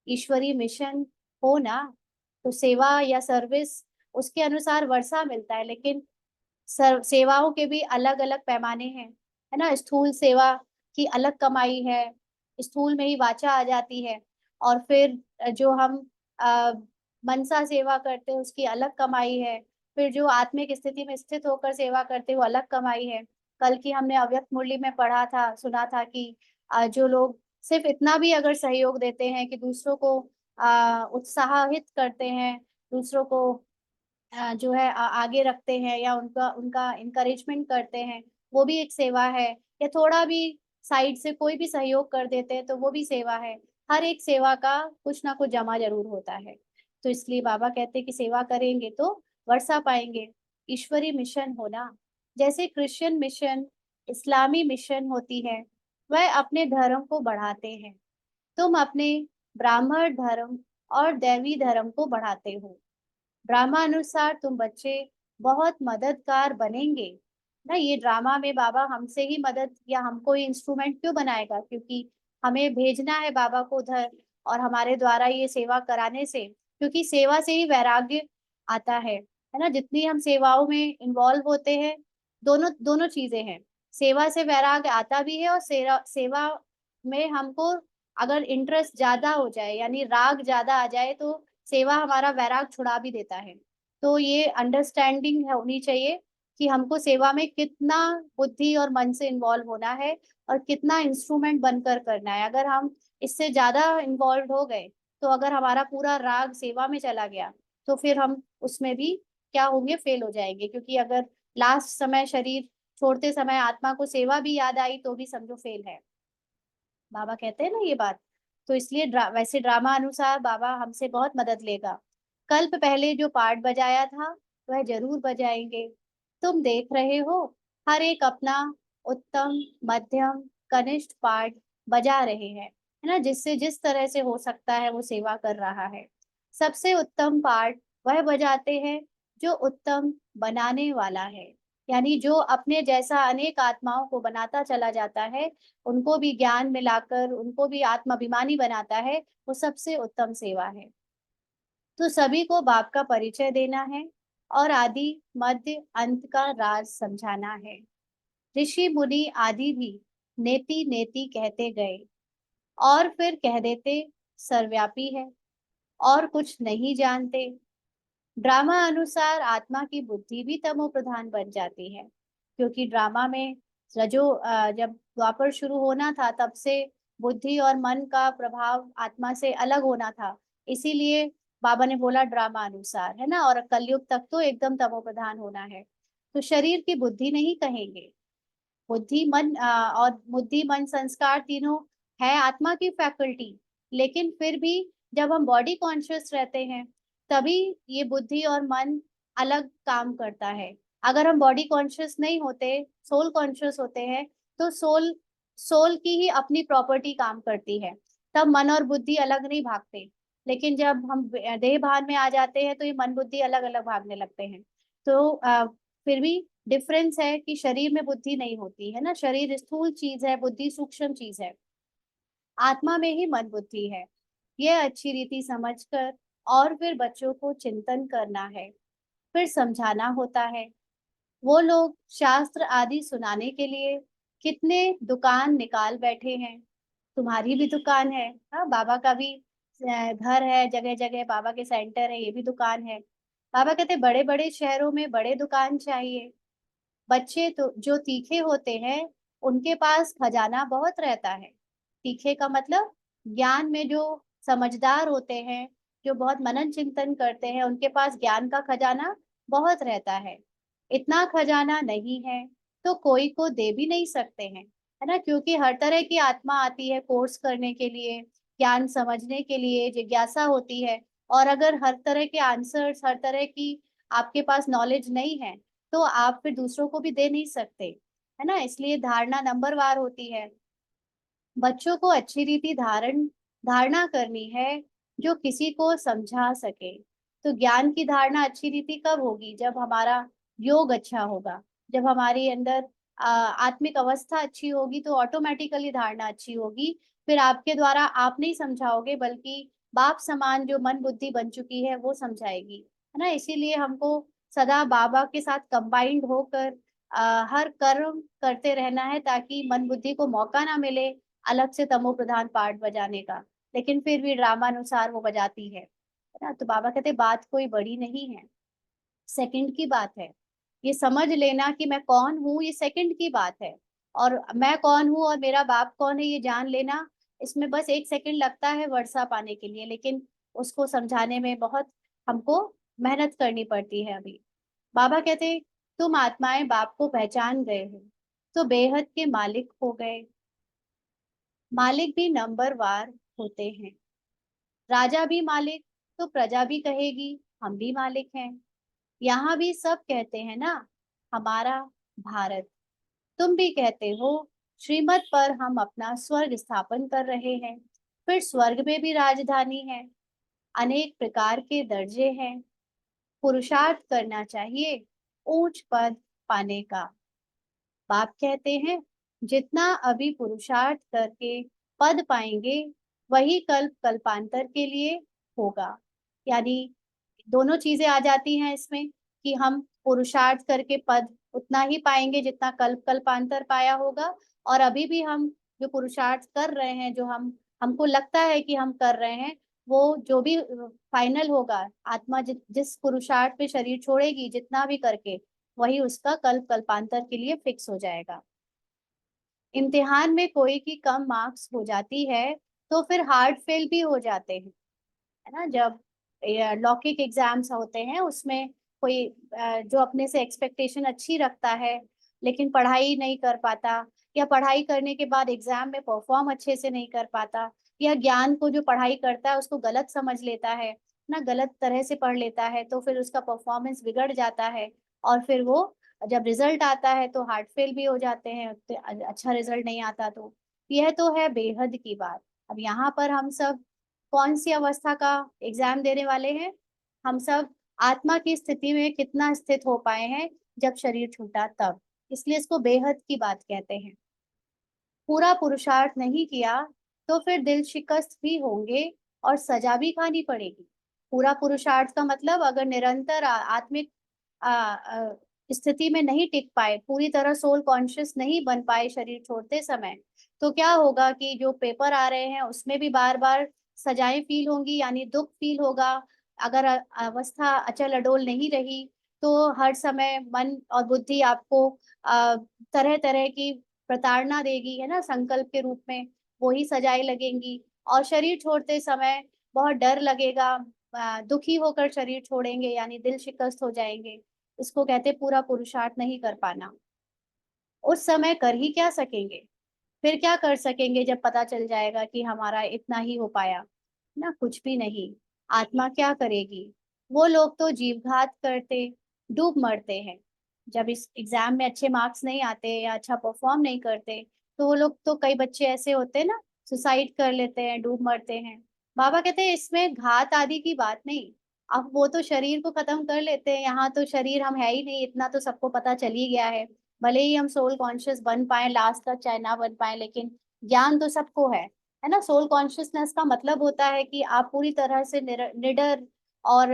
ईश्वरीय मिशन हो ना। तो सेवा या सर्विस उसके अनुसार वर्षा मिलता है, लेकिन सेवाओं के भी अलग अलग पैमाने हैं, है ना। स्थूल सेवा की अलग कमाई है, स्थूल में ही वाचा आ जाती है। और फिर जो हम अ, मनसा सेवा करते हैं उसकी अलग कमाई है। फिर जो आत्मिक स्थिति में स्थित होकर सेवा करते हैं वो अलग कमाई है। कल की हमने अव्यक्त मुरली में पढ़ा था, सुना था कि जो लोग सिर्फ इतना भी अगर सहयोग देते हैं कि दूसरों को उत्साहित करते हैं, दूसरों को जो है आगे रखते हैं, या उनका उनका इनकरेजमेंट करते हैं, वो भी एक सेवा है। या थोड़ा भी साइड से कोई भी सहयोग कर देते हैं तो वो भी सेवा है। हर एक सेवा का कुछ ना कुछ जमा जरूर होता है। तो इसलिए बाबा कहते हैं कि सेवा करेंगे तो वर्षा पाएंगे। ईश्वरी मिशन होना, जैसे क्रिश्चियन मिशन, इस्लामी मिशन होती है, वह अपने धर्म को बढ़ाते हैं। तुम अपने ब्राह्मण धर्म और दैवी धर्म को बढ़ाते हो। ड्रामा अनुसार तुम बच्चे बहुत मददगार बनेंगे ना। ये ड्रामा में बाबा हमसे ही मदद, या हमको ही इंस्ट्रूमेंट क्यों बनाएगा, क्योंकि हमें भेजना है बाबा को उधर, और हमारे द्वारा ये सेवा कराने से, क्योंकि सेवा से ही वैराग्य आता है ना। जितनी हम सेवाओं में इन्वॉल्व होते हैं, दोनों दोनों चीजें हैं। सेवा से वैराग्य आता भी है, और सेवा में हमको अगर इंटरेस्ट ज्यादा हो जाए, यानी राग ज्यादा आ जाए, तो सेवा हमारा वैराग छुड़ा भी देता है। तो ये अंडरस्टैंडिंग होनी चाहिए कि हमको सेवा में कितना बुद्धि और मन से इन्वॉल्व होना है, और कितना इंस्ट्रूमेंट बनकर करना है। अगर हम इससे ज्यादा इन्वॉल्व हो गए, तो अगर हमारा पूरा राग सेवा में चला गया, तो फिर हम उसमें भी क्या होंगे, फेल हो जाएंगे। क्योंकि अगर लास्ट समय शरीर छोड़ते समय आत्मा को सेवा भी याद आई तो भी समझो फेल है। बाबा कहते हैं ना ये बात। तो इसलिए वैसे ड्रामा अनुसार बाबा हमसे बहुत मदद लेगा। कल्प पहले जो पार्ट बजाया था वह जरूर बजाएंगे। तुम देख रहे हो, हर एक अपना उत्तम, मध्यम, कनिष्ठ पार्ट बजा रहे हैं, है ना। जिससे जिस तरह से हो सकता है वो सेवा कर रहा है। सबसे उत्तम पार्ट वह बजाते हैं जो उत्तम बनाने वाला है, यानी जो अपने जैसा अनेक आत्माओं को बनाता चला जाता है, उनको भी ज्ञान मिलाकर उनको भी आत्माभिमानी बनाता है, वो सबसे उत्तम सेवा है। तो सभी को बाप का परिचय देना है, और आदि मध्य अंत का राज समझाना है। ऋषि मुनि आदि भी नेति नेति कहते गए, और फिर कह देते सर्वव्यापी है, और कुछ नहीं जानते। ड्रामा अनुसार आत्मा की बुद्धि भी तमो प्रधान बन जाती है, क्योंकि ड्रामा में जब द्वापर शुरू होना था, तब से बुद्धि और मन का प्रभाव आत्मा से अलग होना था। इसीलिए बाबा ने बोला ड्रामा अनुसार, है ना। और कलयुग तक तो एकदम तमो प्रधान होना है। तो शरीर की बुद्धि नहीं कहेंगे। बुद्धि मन और बुद्धि मन संस्कार तीनों है आत्मा की फैकल्टी। लेकिन फिर भी जब हम बॉडी कॉन्शियस रहते हैं, तभी ये बुद्धि और मन अलग काम करता है। अगर हम बॉडी कॉन्शियस नहीं होते, सोल कॉन्शियस होते हैं, तो सोल सोल की ही अपनी प्रॉपर्टी काम करती है, तब मन और बुद्धि अलग नहीं भागते। लेकिन जब हम देह भान में आ जाते हैं तो ये मन बुद्धि अलग अलग भागने लगते हैं। तो फिर भी डिफरेंस है कि शरीर में बुद्धि नहीं होती है ना। शरीर स्थूल चीज है, बुद्धि सूक्ष्म चीज है। आत्मा में ही मन बुद्धि है। यह अच्छी रीति समझकर और फिर बच्चों को चिंतन करना है, फिर समझाना होता है। वो लोग शास्त्र आदि सुनाने के लिए कितने दुकान निकाल बैठे हैं। तुम्हारी भी दुकान है, हाँ, बाबा का भी घर है, जगह जगह बाबा के सेंटर है, ये भी दुकान है। बाबा कहते बड़े बड़े शहरों में बड़े दुकान चाहिए। बच्चे तो जो तीखे होते हैं, उनके पास खजाना बहुत रहता है। तीखे का मतलब ज्ञान में जो समझदार होते हैं, जो बहुत मनन चिंतन करते हैं, उनके पास ज्ञान का खजाना बहुत रहता है। इतना खजाना नहीं है तो कोई को दे भी नहीं सकते हैं, है ना। क्योंकि हर तरह की आत्मा आती है कोर्स करने के लिए, ज्ञान समझने के लिए जिज्ञासा होती है। और अगर हर तरह के आंसर्स, हर तरह की आपके पास नॉलेज नहीं है, तो आप फिर दूसरों को भी दे नहीं सकते, है ना। इसलिए धारणा नंबर वार होती है। बच्चों को अच्छी रीति धारणा करनी है, जो किसी को समझा सके। तो ज्ञान की धारणा अच्छी रीति कब होगी, जब हमारा योग अच्छा होगा, जब हमारे अंदर आत्मिक अवस्था अच्छी होगी, तो ऑटोमेटिकली धारणा अच्छी होगी। फिर आपके द्वारा आप नहीं समझाओगे, बल्कि बाप समान जो मन बुद्धि बन चुकी है वो समझाएगी, है ना। इसीलिए हमको सदा बाबा के साथ कंबाइंड होकर हर कर्म करते रहना है, ताकि मन बुद्धि को मौका ना मिले अलग से तमो प्रधान पार्ट बजाने का। लेकिन फिर भी ड्रामानुसार वो बजाती है ना। तो बाबा कहते बात कोई बड़ी नहीं है, सेकंड की बात है। ये समझ लेना कि मैं कौन हूँ, ये सेकंड की बात है। और मैं कौन हूँ और मेरा बाप कौन है, ये जान लेना, इसमें बस 1 सेकंड लगता है वर्षा पाने के लिए, लेकिन उसको समझाने में बहुत हमको मेहनत करनी पड़ती है अभी। बाबा कहते तुम आत्माएं बाप को पहचान गए हो तो बेहद के मालिक हो गए। मालिक भी नंबरवार होते हैं, राजा भी मालिक, तो प्रजा भी कहेगी हम भी मालिक हैं। यहाँ भी सब कहते हैं ना हमारा भारत। तुम भी कहते हो श्रीमत पर हम अपना स्वर्ग स्थापन कर रहे हैं। फिर स्वर्ग में भी राजधानी है, अनेक प्रकार के दर्जे हैं। पुरुषार्थ करना चाहिए ऊंच पद पाने का। बाप कहते हैं जितना अभी पुरुषार्थ करके पद पाएंगे वही कल्प कल्पांतर के लिए होगा। यानी दोनों चीजें आ जाती हैं इसमें, कि हम पुरुषार्थ करके पद उतना ही पाएंगे जितना कल्प कल्पांतर पाया होगा। और अभी भी हम जो पुरुषार्थ कर रहे हैं, जो हम हमको लगता है कि हम कर रहे हैं, वो जो भी फाइनल होगा, आत्मा जिस पुरुषार्थ पे शरीर छोड़ेगी जितना भी करके, वही उसका कल्प कल्पांतर के लिए फिक्स हो जाएगा। इम्तिहान में कोई की कम मार्क्स हो जाती है तो फिर हार्ड फेल भी हो जाते हैं, है ना। जब लौकिक एग्जाम्स होते हैं उसमें कोई जो अपने से एक्सपेक्टेशन अच्छी रखता है लेकिन पढ़ाई नहीं कर पाता, या पढ़ाई करने के बाद एग्जाम में परफॉर्म अच्छे से नहीं कर पाता, या ज्ञान को जो पढ़ाई करता है उसको गलत समझ लेता है ना, गलत तरह से पढ़ लेता है, तो फिर उसका परफॉर्मेंस बिगड़ जाता है। और फिर वो जब रिजल्ट आता है तो हार्ड फेल भी हो जाते हैं, तो अच्छा रिजल्ट नहीं आता। तो यह तो है बेहद की बात। अब यहाँ पर हम सब कौन सी अवस्था का एग्जाम देने वाले हैं? हम सब आत्मा की स्थिति में कितना स्थित हो पाए हैं जब शरीर छूटा तब, इसलिए इसको बेहद की बात कहते हैं। पूरा पुरुषार्थ नहीं किया तो फिर दिल शिकस्त भी होंगे और सजा भी खानी पड़ेगी। पूरा पुरुषार्थ का मतलब अगर निरंतर आत्मिक स्थिति में नहीं टिक पाए, पूरी तरह सोल कॉन्शियस नहीं बन पाए शरीर छोड़ते समय, तो क्या होगा कि जो पेपर आ रहे हैं उसमें भी बार बार सजाएं फील होंगी, यानी दुख फील होगा। अगर अवस्था अचल अडोल नहीं रही तो हर समय मन और बुद्धि आपको तरह तरह की प्रताड़ना देगी, है ना, संकल्प के रूप में वही सजाएं लगेंगी। और शरीर छोड़ते समय बहुत डर लगेगा, दुखी होकर शरीर छोड़ेंगे, यानी दिल शिकस्त हो जाएंगे। इसको कहते पूरा पुरुषार्थ नहीं कर पाना। उस समय कर ही क्या सकेंगे? फिर क्या कर सकेंगे जब पता चल जाएगा कि हमारा इतना ही हो पाया ना, कुछ भी नहीं। आत्मा क्या करेगी? वो लोग तो जीवघात करते डूब मरते हैं। जब इस एग्जाम में अच्छे मार्क्स नहीं आते या अच्छा परफॉर्म नहीं करते, तो वो लोग तो, कई बच्चे ऐसे होते हैं ना, सुसाइड कर लेते हैं, डूब मरते हैं। बाबा कहते हैं इसमें घात आदि की बात नहीं। अब वो तो शरीर को खत्म कर लेते हैं, यहाँ तो शरीर हम है ही नहीं, इतना तो सबको पता चल ही गया है। भले ही हम सोल कॉन्शियस बन पाए लास्ट तक, चाहे ना बन पाए, लेकिन ज्ञान तो सबको है ना। सोल कॉन्शियसनेस का मतलब होता है कि आप पूरी तरह से निडर और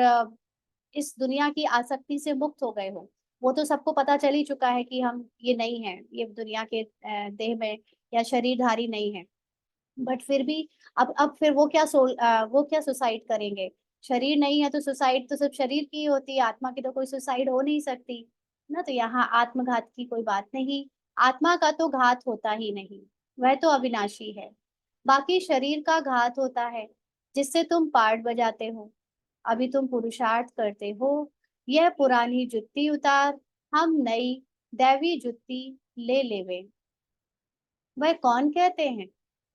इस दुनिया की आसक्ति से मुक्त हो गए हो। वो तो सबको पता चल ही चुका है कि हम ये नहीं है, ये दुनिया के देह में या शरीरधारी नहीं है। बट फिर भी अब फिर वो क्या सुसाइड करेंगे? शरीर नहीं है तो सुसाइड तो सिर्फ शरीर की ही होती है, आत्मा की तो कोई सुसाइड हो नहीं सकती ना। तो यहाँ आत्मघात की कोई बात नहीं। आत्मा का तो घात होता ही नहीं, वह तो अविनाशी है। बाकी शरीर का घात होता है जिससे तुम पार्ट बजाते हो। अभी तुम पुरुषार्थ करते हो, यह पुरानी जुत्ती उतार, हम नई दैवी जुत्ती ले लेवे। वह कौन कहते हैं?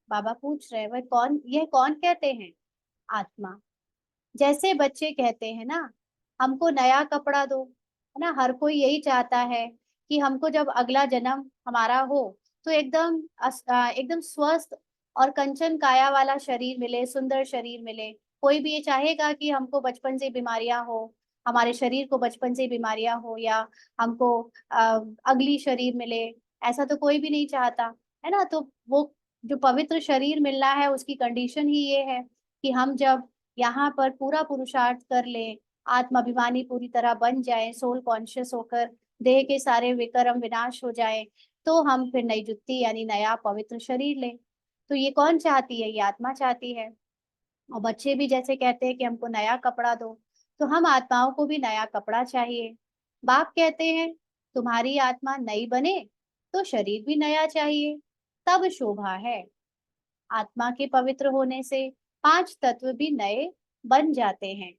बाबा पूछ रहे, वह कौन, यह कौन कहते हैं? आत्मा। जैसे बच्चे कहते हैं ना हमको नया कपड़ा दो, है ना, हर कोई यही चाहता है कि हमको जब अगला जन्म हमारा हो तो एकदम स्वस्थ और कंचन काया वाला शरीर मिले, सुंदर शरीर मिले। कोई भी ये चाहेगा कि हमको बचपन से बीमारियां हो, हमारे शरीर को बचपन से बीमारियां हो, या हमको अगली शरीर मिले? ऐसा तो कोई भी नहीं चाहता, है ना। तो वो जो पवित्र शरीर मिलना है उसकी कंडीशन ही ये है कि हम जब यहाँ पर पूरा पुरुषार्थ कर ले, आत्माभिमानी पूरी तरह बन जाए, सोल कॉन्शियस होकर देह के सारे विकर्म विनाश हो जाए, तो हम फिर नई जुत्ती यानी नया पवित्र शरीर लें। तो ये कौन चाहती है? ये आत्मा चाहती है। और बच्चे भी जैसे कहते हैं कि हमको नया कपड़ा दो, तो हम आत्माओं को भी नया कपड़ा चाहिए। बाप कहते हैं तुम्हारी आत्मा नई बने तो शरीर भी नया चाहिए, तब शोभा है। आत्मा के पवित्र होने से पांच तत्व भी नए बन जाते हैं।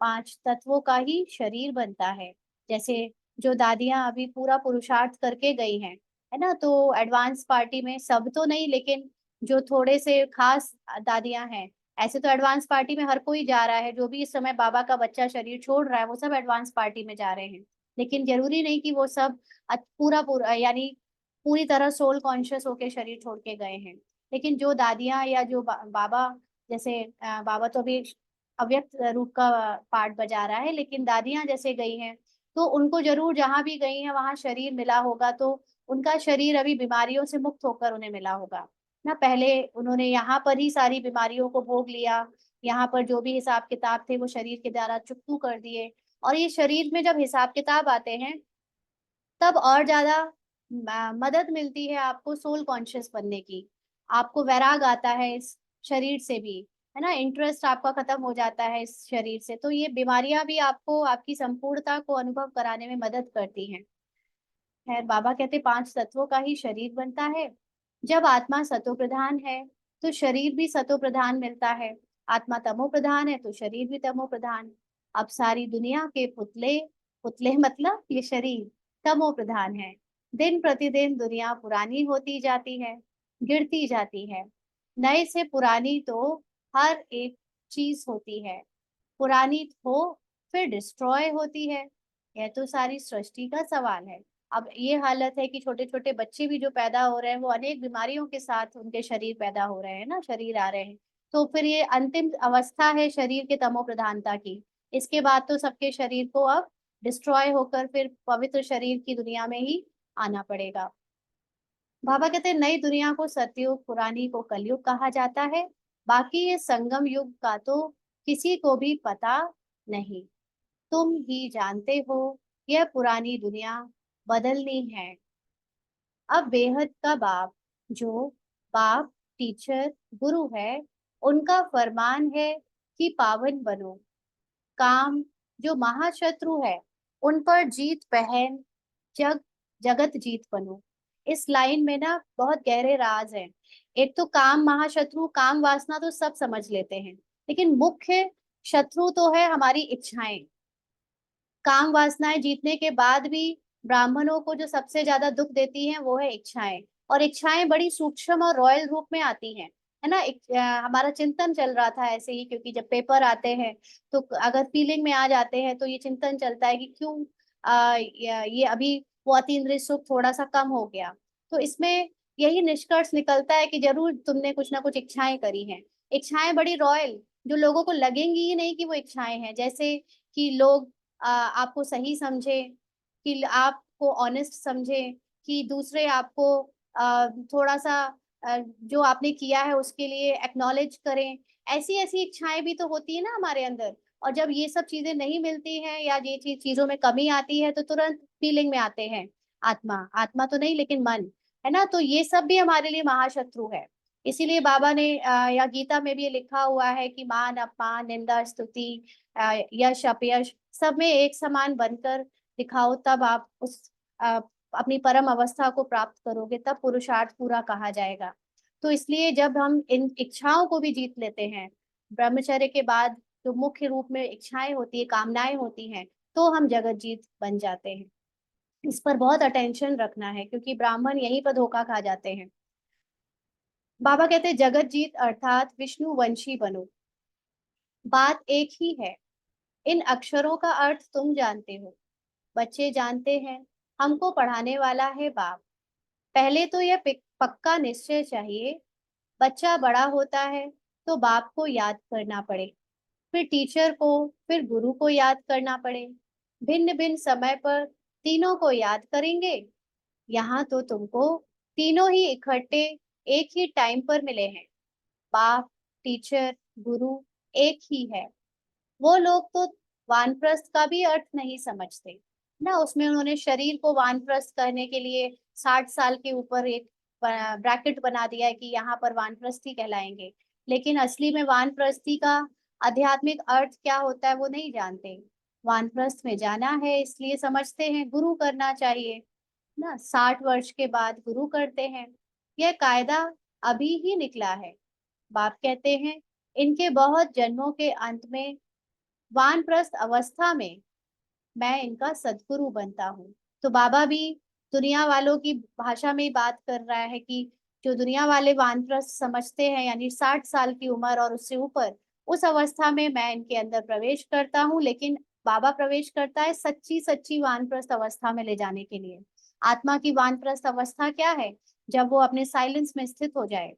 पांच तत्वों का ही शरीर बनता है। जैसे जो दादियां अभी पूरा पुरुषार्थ करके गई हैं, है ना, तो एडवांस पार्टी में सब तो नहीं, लेकिन जो थोड़े से खास दादियां हैं, ऐसे तो एडवांस पार्टी में हर कोई जा रहा है, जो भी इस समय बाबा का बच्चा शरीर छोड़ रहा है वो सब एडवांस पार्टी में जा रहे हैं। लेकिन जरूरी नहीं कि वो सब पूरा पूरा यानी पूरी तरह सोल कॉन्शियस होके शरीर छोड़ के गए हैं। लेकिन जो दादियां या जो बाबा, जैसे बाबा तो अभी अव्यक्त रूप का पार्ट बजा रहा है, लेकिन दादियां जैसे गई हैं, तो उनको जरूर जहां भी गई हैं वहां शरीर मिला होगा, तो उनका शरीर अभी बीमारियों से मुक्त होकर उन्हें मिला होगा ना। पहले उन्होंने यहाँ पर ही सारी बीमारियों को भोग लिया, यहाँ पर जो भी हिसाब किताब थे वो शरीर के द्वारा चुकतू कर दिए। और ये शरीर में जब हिसाब किताब आते हैं तब और ज्यादा मदद मिलती है आपको सोल कॉन्शियस बनने की। आपको वैराग आता है इस शरीर से भी, है ना, इंटरेस्ट आपका खत्म हो जाता है इस शरीर से। तो ये बीमारियां भी आपको आपकी संपूर्णता को अनुभव कराने में मदद करती हैं। खैर, बाबा कहते पांच तत्वों का ही शरीर बनता है। जब आत्मा सतो प्रधान है तो शरीर भी सतो प्रधान मिलता है। आत्मा तमो प्रधान है तो शरीर भी तमो प्रधान। अब सारी दुनिया के पुतले, पुतले मतलब ये शरीर, तमो प्रधान है। दिन प्रतिदिन दुनिया पुरानी होती जाती है, गिरती जाती है। नए से पुरानी तो हर एक चीज होती है। पुरानी हो फिर डिस्ट्रॉय होती है। यह तो सारी सृष्टि का सवाल है। अब ये हालत है कि छोटे छोटे बच्चे भी जो पैदा हो रहे हैं वो अनेक बीमारियों के साथ उनके शरीर पैदा हो रहे हैं ना, शरीर आ रहे हैं। तो फिर ये अंतिम अवस्था है शरीर के तमो प्रधानता की। इसके बाद तो सबके शरीर को अब डिस्ट्रॉय होकर फिर पवित्र शरीर की दुनिया में ही आना पड़ेगा। बाबा कहते हैं नई दुनिया को सतयुग, पुरानी को कलयुग कहा जाता है। बाकी ये संगम युग का तो किसी को भी पता नहीं। तुम ही जानते हो यह पुरानी दुनिया बदलनी है। अब बेहद का बाप, जो बाप टीचर गुरु है, उनका फरमान है कि पावन बनो। काम जो महाशत्रु है उन पर जीत पहन, जग जगत जीत बनो। इस लाइन में ना बहुत गहरे राज हैं। एक तो काम महाशत्रु, काम वासना तो सब समझ लेते हैं, लेकिन मुख्य शत्रु तो है हमारी इच्छाएं। काम वासनाएं जीतने के बाद भी ब्राह्मणों को जो सबसे ज्यादा दुख देती हैं वो है इच्छाएं। और इच्छाएं बड़ी सूक्ष्म और रॉयल रूप में आती हैं, है ना। हमारा चिंतन चल रहा था ऐसे ही, क्योंकि जब पेपर आते हैं तो अगर फीलिंग में आ जाते हैं तो ये चिंतन चलता है कि क्यों ये अभी वो अतीन्द्रिय सुख थोड़ा सा कम हो गया। तो इसमें यही निष्कर्ष निकलता है कि जरूर तुमने कुछ ना कुछ इच्छाएं करी हैं। इच्छाएं बड़ी रॉयल, जो लोगों को लगेंगी ही नहीं कि वो इच्छाएं हैं। जैसे कि लोग आपको सही समझे, कि आपको ऑनेस्ट समझे, कि दूसरे आपको थोड़ा सा जो आपने किया है उसके लिए एक्नॉलेज करें। ऐसी ऐसी इच्छाएं भी तो होती है ना हमारे अंदर। और जब ये सब चीजें नहीं मिलती हैं या ये चीजों में कमी आती है तो तुरंत फीलिंग में आते हैं। आत्मा, आत्मा तो नहीं लेकिन मन, है ना। तो ये सब भी हमारे लिए महाशत्रु है। इसीलिए बाबा ने या गीता में भी ये लिखा हुआ है कि मान अपमान, निंदा स्तुति, यश अपयश सब में एक समान बनकर दिखाओ, तब आप उस अपनी परम अवस्था को प्राप्त करोगे, तब पुरुषार्थ पूरा कहा जाएगा। तो इसलिए जब हम इन इच्छाओं को भी जीत लेते हैं, ब्रह्मचर्य के बाद जो मुख्य रूप में इच्छाएं होती है, कामनाएं होती हैं, तो हम जगत जीत बन जाते हैं। इस पर बहुत अटेंशन रखना है, क्योंकि ब्राह्मण यहीं पर धोखा खा जाते हैं। बाबा कहते हैं जगत जीत अर्थात विष्णु वंशी बनो। बात एक ही है। इन अक्षरों का अर्थ तुम जानते हो, बच्चे जानते हैं, हमको पढ़ाने वाला है बाप। पहले तो यह पक्का निश्चय चाहिए, बच्चा बड़ा होता है तो बाप को याद करना पड़े, फिर टीचर को, फिर गुरु को याद करना पड़े। भिन्न भिन्न समय पर तीनों को याद करेंगे। यहाँ तो तुमको तीनों ही इकट्ठे एक ही टाइम पर मिले हैं, बाप, टीचर, गुरु। एक ही है। वो लोग तो वानप्रस्थ का भी अर्थ नहीं समझते ना, उसमें उन्होंने शरीर को वानप्रस्थ करने के लिए 60 साल के ऊपर एक ब्रैकेट बना दिया है कि यहाँ पर वानप्रस्थी कहलाएंगे, लेकिन असली में वानप्रस्थी का आध्यात्मिक अर्थ क्या होता है वो नहीं जानते। वानप्रस्थ में जाना है इसलिए समझते हैं गुरु करना चाहिए ना, 60 वर्ष के बाद गुरु करते हैं। यह कायदा अभी ही निकला है। बाप कहते हैं इनके बहुत जन्मों के अंत में वानप्रस्थ अवस्था में मैं इनका सदगुरु बनता हूँ। तो बाबा भी दुनिया वालों की भाषा में बात कर रहा है कि जो दुनिया वाले वानप्रस्थ समझते हैं यानी 60 साल की उम्र और उससे ऊपर, उस अवस्था में मैं इनके अंदर प्रवेश करता हूँ, लेकिन बाबा प्रवेश करता है सच्ची सच्ची वानप्रस्थ अवस्था में ले जाने के लिए। आत्मा की वानप्रस्थ अवस्था क्या है? जब वो अपने साइलेंस में स्थित हो जाए,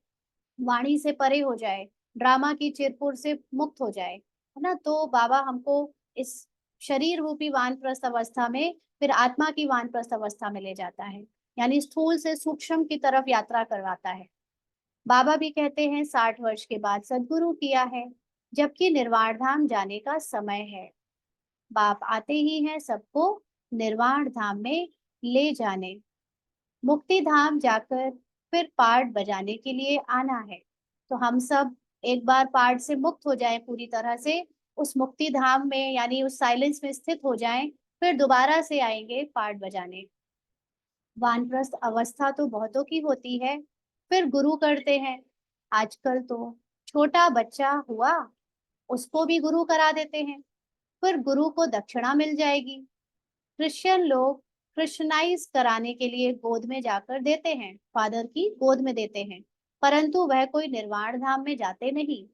वाणी से परे हो जाए, ड्रामा की चिरपुर से मुक्त हो जाए, है ना, तो बाबा हमको इस शरीर रूपी वानप्रस्थ अवस्था में फिर आत्मा की वानप्रस्थ अवस्था में ले जाता है, यानी स्थूल से सूक्ष्म की तरफ यात्रा करवाता है। बाबा भी कहते हैं 60 वर्ष के बाद सदगुरु किया है, जबकि निर्वाण धाम जाने का समय है। बाप आते ही हैं सबको निर्वाण धाम में ले जाने, मुक्ति धाम जाकर फिर पार्ट बजाने के लिए आना है। तो हम सब एक बार पार्ट से मुक्त हो जाएं पूरी तरह से, उस मुक्ति धाम में यानी उस साइलेंस में स्थित हो जाएं, फिर दोबारा से आएंगे पार्ट बजाने। वानप्रस्थ अवस्था तो बहुतों की होती है, फिर गुरु करते हैं। आजकल तो छोटा बच्चा हुआ उसको भी गुरु करा देते हैं, फिर गुरु को दक्षिणा मिल जाएगी। क्रिश्चियन लोग क्रिश्चियनाइज कराने के लिए गोद में जाकर देते हैं, फादर की गोद में देते हैं, परंतु वह कोई निर्वाण धाम में जाते नहीं।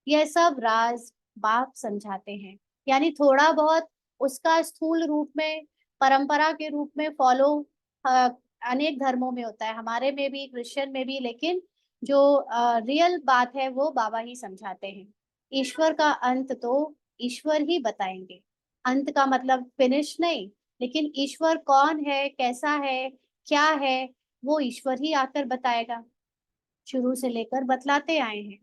यह सब राज बाप समझाते हैं, यानी थोड़ा बहुत उसका स्थूल रूप में परंपरा के रूप में फॉलो अनेक धर्मों में होता है, हमारे में भी क्रिश्चियन में भी, लेकिन जो रियल बात है वो बाबा ही समझाते हैं। ईश्वर का अंत तो ईश्वर ही बताएंगे। अंत का मतलब फिनिश नहीं, लेकिन ईश्वर कौन है, कैसा है, क्या है, वो ईश्वर ही आकर बताएगा। शुरू से लेकर बतलाते आए हैं,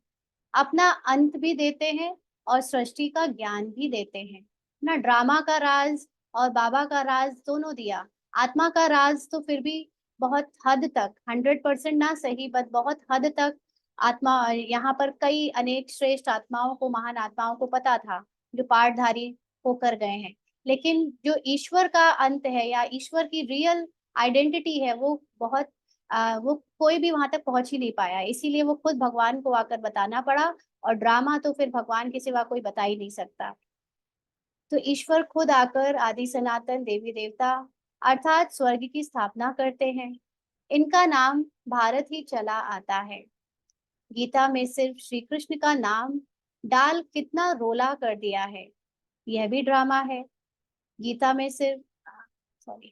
अपना अंत भी देते हैं और सृष्टि का ज्ञान भी देते हैं ना। ड्रामा का राज और बाबा का राज दोनों दिया। आत्मा का राज तो फिर भी बहुत हद तक, 100% ना सही बट बहुत हद तक आत्मा, यहाँ पर कई अनेक श्रेष्ठ आत्माओं को, महान आत्माओं को पता था जो पाठधारी होकर गए हैं, लेकिन जो ईश्वर का अंत है या ईश्वर की रियल आइडेंटिटी है वो बहुत वो कोई भी वहां तक पहुंच ही नहीं पाया, इसीलिए वो खुद भगवान को आकर बताना पड़ा। और ड्रामा तो फिर भगवान के सिवा कोई बता ही नहीं सकता। तो ईश्वर खुद आकर आदि सनातन देवी देवता अर्थात स्वर्ग की स्थापना करते हैं। इनका नाम भारत ही चला आता है। गीता में सिर्फ श्री कृष्ण का नाम डाल कितना रोला कर दिया है, यह भी ड्रामा है। गीता में सिर्फ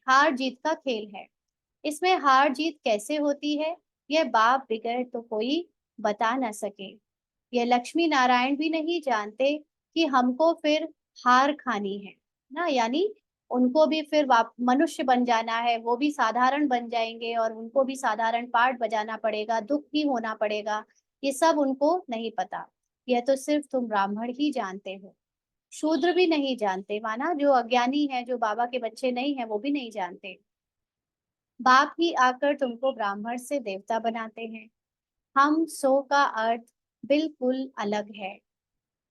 हार जीत का खेल है। इसमें हार जीत कैसे होती है यह बाप बिगड़ तो कोई बता न सके। यह लक्ष्मी नारायण भी नहीं जानते कि हमको फिर हार खानी है ना, यानी उनको भी फिर मनुष्य बन जाना है, वो भी साधारण बन जाएंगे और उनको भी साधारण पार्ट बजाना पड़ेगा, दुख भी होना पड़ेगा। ये सब उनको नहीं पता। यह तो सिर्फ तुम ब्राह्मण ही जानते हो, शूद्र भी नहीं जानते, माना जो अज्ञानी है, जो बाबा के बच्चे नहीं है, वो भी नहीं जानते। बाप ही आकर तुमको ब्राह्मण से देवता बनाते हैं। हम सो का अर्थ बिल्कुल अलग है,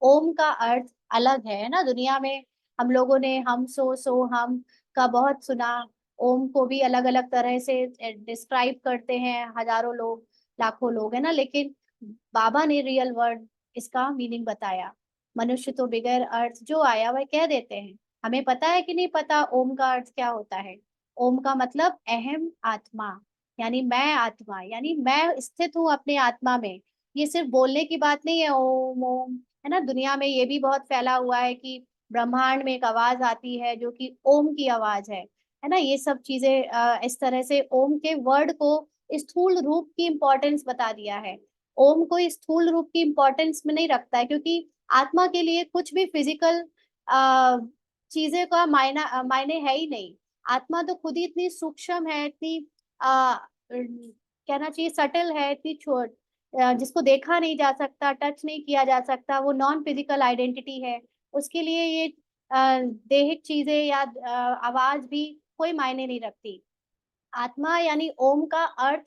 ओम का अर्थ अलग है ना। दुनिया में हम लोगों ने हम सो हम का बहुत सुना, ओम को भी अलग अलग तरह से डिस्क्राइब करते हैं हजारों लोग, लाखों लोग, है ना, लेकिन बाबा ने रियल वर्ड इसका मीनिंग बताया। मनुष्य तो बिगैर अर्थ जो आया वह कह देते हैं, हमें पता है कि नहीं पता ओम का अर्थ क्या होता है। ओम का मतलब अहम आत्मा, यानी मैं आत्मा, यानी मैं स्थित हूँ अपने आत्मा में। ये सिर्फ बोलने की बात नहीं है ओम ओम, है ना। दुनिया में ये भी बहुत फैला हुआ है कि ब्रह्मांड में एक आवाज आती है जो कि ओम की आवाज है ना। ये सब चीजें इस तरह से ओम के वर्ड को स्थूल रूप की इंपॉर्टेंस बता दिया है। ओम को स्थूल रूप की इंपॉर्टेंस में नहीं रखता है, क्योंकि आत्मा के लिए कुछ भी फिजिकल चीजें का मायने है ही नहीं। आत्मा तो खुद ही इतनी सूक्ष्म है, इतनी कहना चाहिए सटल है, इतनी छोट जिसको देखा नहीं जा सकता, टच नहीं किया जा सकता, वो नॉन फिजिकल आइडेंटिटी है। उसके लिए ये देहिक चीजें या आवाज भी कोई मायने नहीं रखती। आत्मा यानी ओम का अर्थ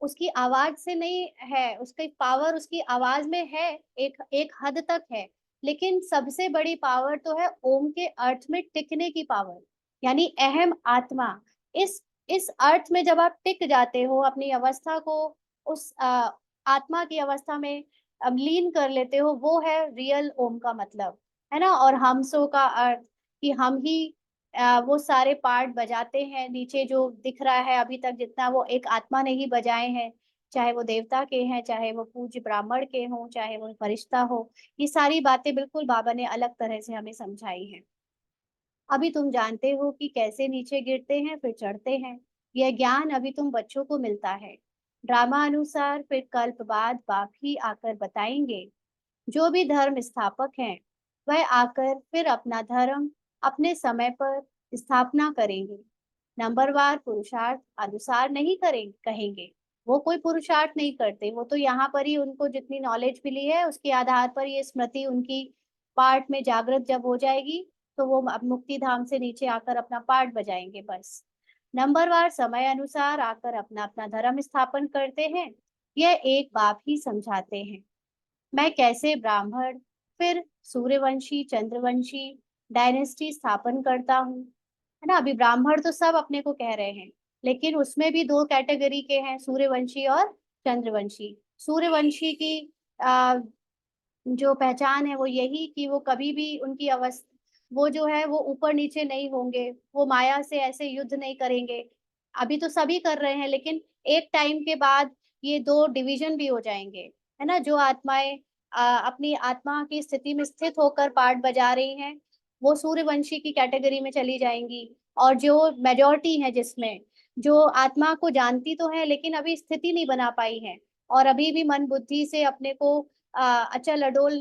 उसकी आवाज से नहीं है, उसकी पावर उसकी आवाज में है, एक एक हद तक है। लेकिन सबसे बड़ी पावर तो है ओम के अर्थ में टिकने की पावर, यानी अहम आत्मा। इस अर्थ में जब आप टिक जाते हो, अपनी अवस्था को उस आत्मा की अवस्था में लीन कर लेते हो, वो है रियल ओम का मतलब, है ना। और हमसो का अर्थ कि हम ही वो सारे पार्ट बजाते हैं, नीचे जो दिख रहा है अभी तक जितना, वो एक आत्मा ने ही बजाए हैं। चाहे वो देवता के हैं, चाहे वो पूज्य ब्राह्मण के हों, चाहे वो फरिश्ता हो, ये सारी बातें बिल्कुल बाबा ने अलग तरह से हमें समझाई हैं। अभी तुम जानते हो कि कैसे नीचे गिरते हैं फिर चढ़ते हैं। यह ज्ञान अभी तुम बच्चों को मिलता है। ड्रामा अनुसार फिर कल्प बाद बाप ही आकर बताएंगे। जो भी धर्म स्थापक हैं, वह आकर फिर अपना धर्म अपने समय पर स्थापना करेंगे। नंबरवार पुरुषार्थ अनुसार नहीं करेंगे, कहेंगे। वो कोई पुरुषार्थ नहीं करते, वो तो यहाँ पर ही उनको जितनी नॉलेज मिली है उसके आधार पर ये स्मृति उनकी पाठ में जागृत जब हो जाएगी, तो वो अब मुक्ति धाम से नीचे आकर अपना पाठ बजाएंगे बस। नंबरवार समय अनुसार आकर अपना अपना धर्म स्थापन करते हैं। यह एक बाप ही समझाते हैं। मैं कैसे ब्राह्मण, फिर सूर्यवंशी, चंद्रवंशी डायनेस्टी स्थापन करता हूँ, है ना। अभी ब्राह्मण तो सब अपने को कह रहे हैं, लेकिन उसमें भी दो कैटेगरी के हैं, सूर्यवंशी और चंद्रवंशी। सूर्यवंशी की आ, जो पहचान है वो यही कि वो कभी भी उनकी अवस्था, वो जो है वो ऊपर नीचे नहीं होंगे, वो माया से ऐसे युद्ध नहीं करेंगे। अभी तो सभी कर रहे हैं, लेकिन एक टाइम के बाद ये दो डिवीजन भी हो जाएंगे, है ना। जो आत्माएं अपनी आत्मा की स्थिति में स्थित होकर पार्ट बजा रही हैं, वो सूर्यवंशी की कैटेगरी में चली जाएंगी। और जो मेजोरिटी है, जिसमें जो आत्मा को जानती तो है लेकिन अभी स्थिति नहीं बना पाई है, और अभी भी मन बुद्धि से अपने को अचल अडोल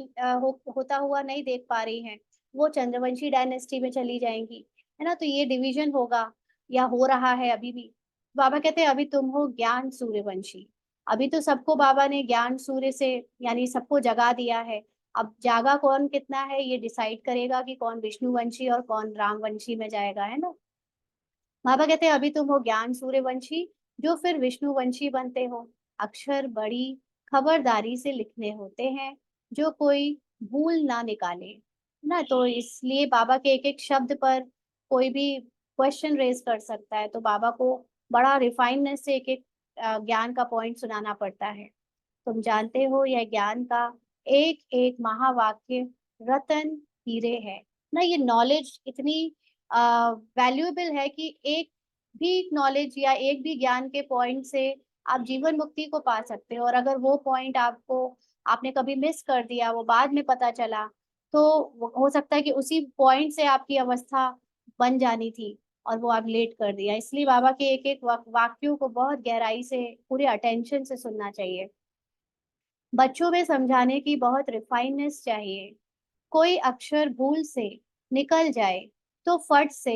होता हुआ नहीं देख पा रही हैं, वो चंद्रवंशी डायनेस्टी में चली जाएंगी, है ना। तो ये डिवीजन होगा या हो रहा है अभी भी। बाबा कहते हैं अभी तुम हो ज्ञान सूर्यवंशी। अभी तो सबको बाबा ने ज्ञान सूर्य से यानी सबको जगा दिया है। अब जागा कौन कितना है ये डिसाइड करेगा कि कौन विष्णुवंशी और कौन रामवंशी में जाएगा, है ना। बाबा कहते हैं अभी तुम हो ज्ञान सूर्यवंशी, जो फिर विष्णुवंशी बनते हो। अक्षर बड़ी खबरदारी से लिखने होते हैं, जो कोई भूल ना निकाले, ना। तो इसलिए बाबा के एक एक शब्द पर कोई भी क्वेश्चन रेज कर सकता है, तो बाबा को बड़ा रिफाइननेस से एक एक ज्ञान का पॉइंट सुनाना पड़ता है। तुम जानते हो यह ज्ञान का एक एक महावाक्य रतन हीरे है, ना। ये नॉलेज इतनी वैल्यूएबल है कि एक भी नॉलेज या एक भी ज्ञान के पॉइंट से आप जीवन मुक्ति को पा सकते हो। और अगर वो पॉइंट आपको आपने कभी मिस कर दिया, वो बाद में पता चला, तो हो सकता है कि उसी पॉइंट से आपकी अवस्था बन जानी थी और वो आप लेट कर दिया। इसलिए बाबा के एक एक वाक्यों को बहुत गहराई से पूरे अटेंशन से सुनना चाहिए। बच्चों में समझाने की बहुत रिफाइननेस चाहिए। कोई अक्षर भूल से निकल जाए तो फट से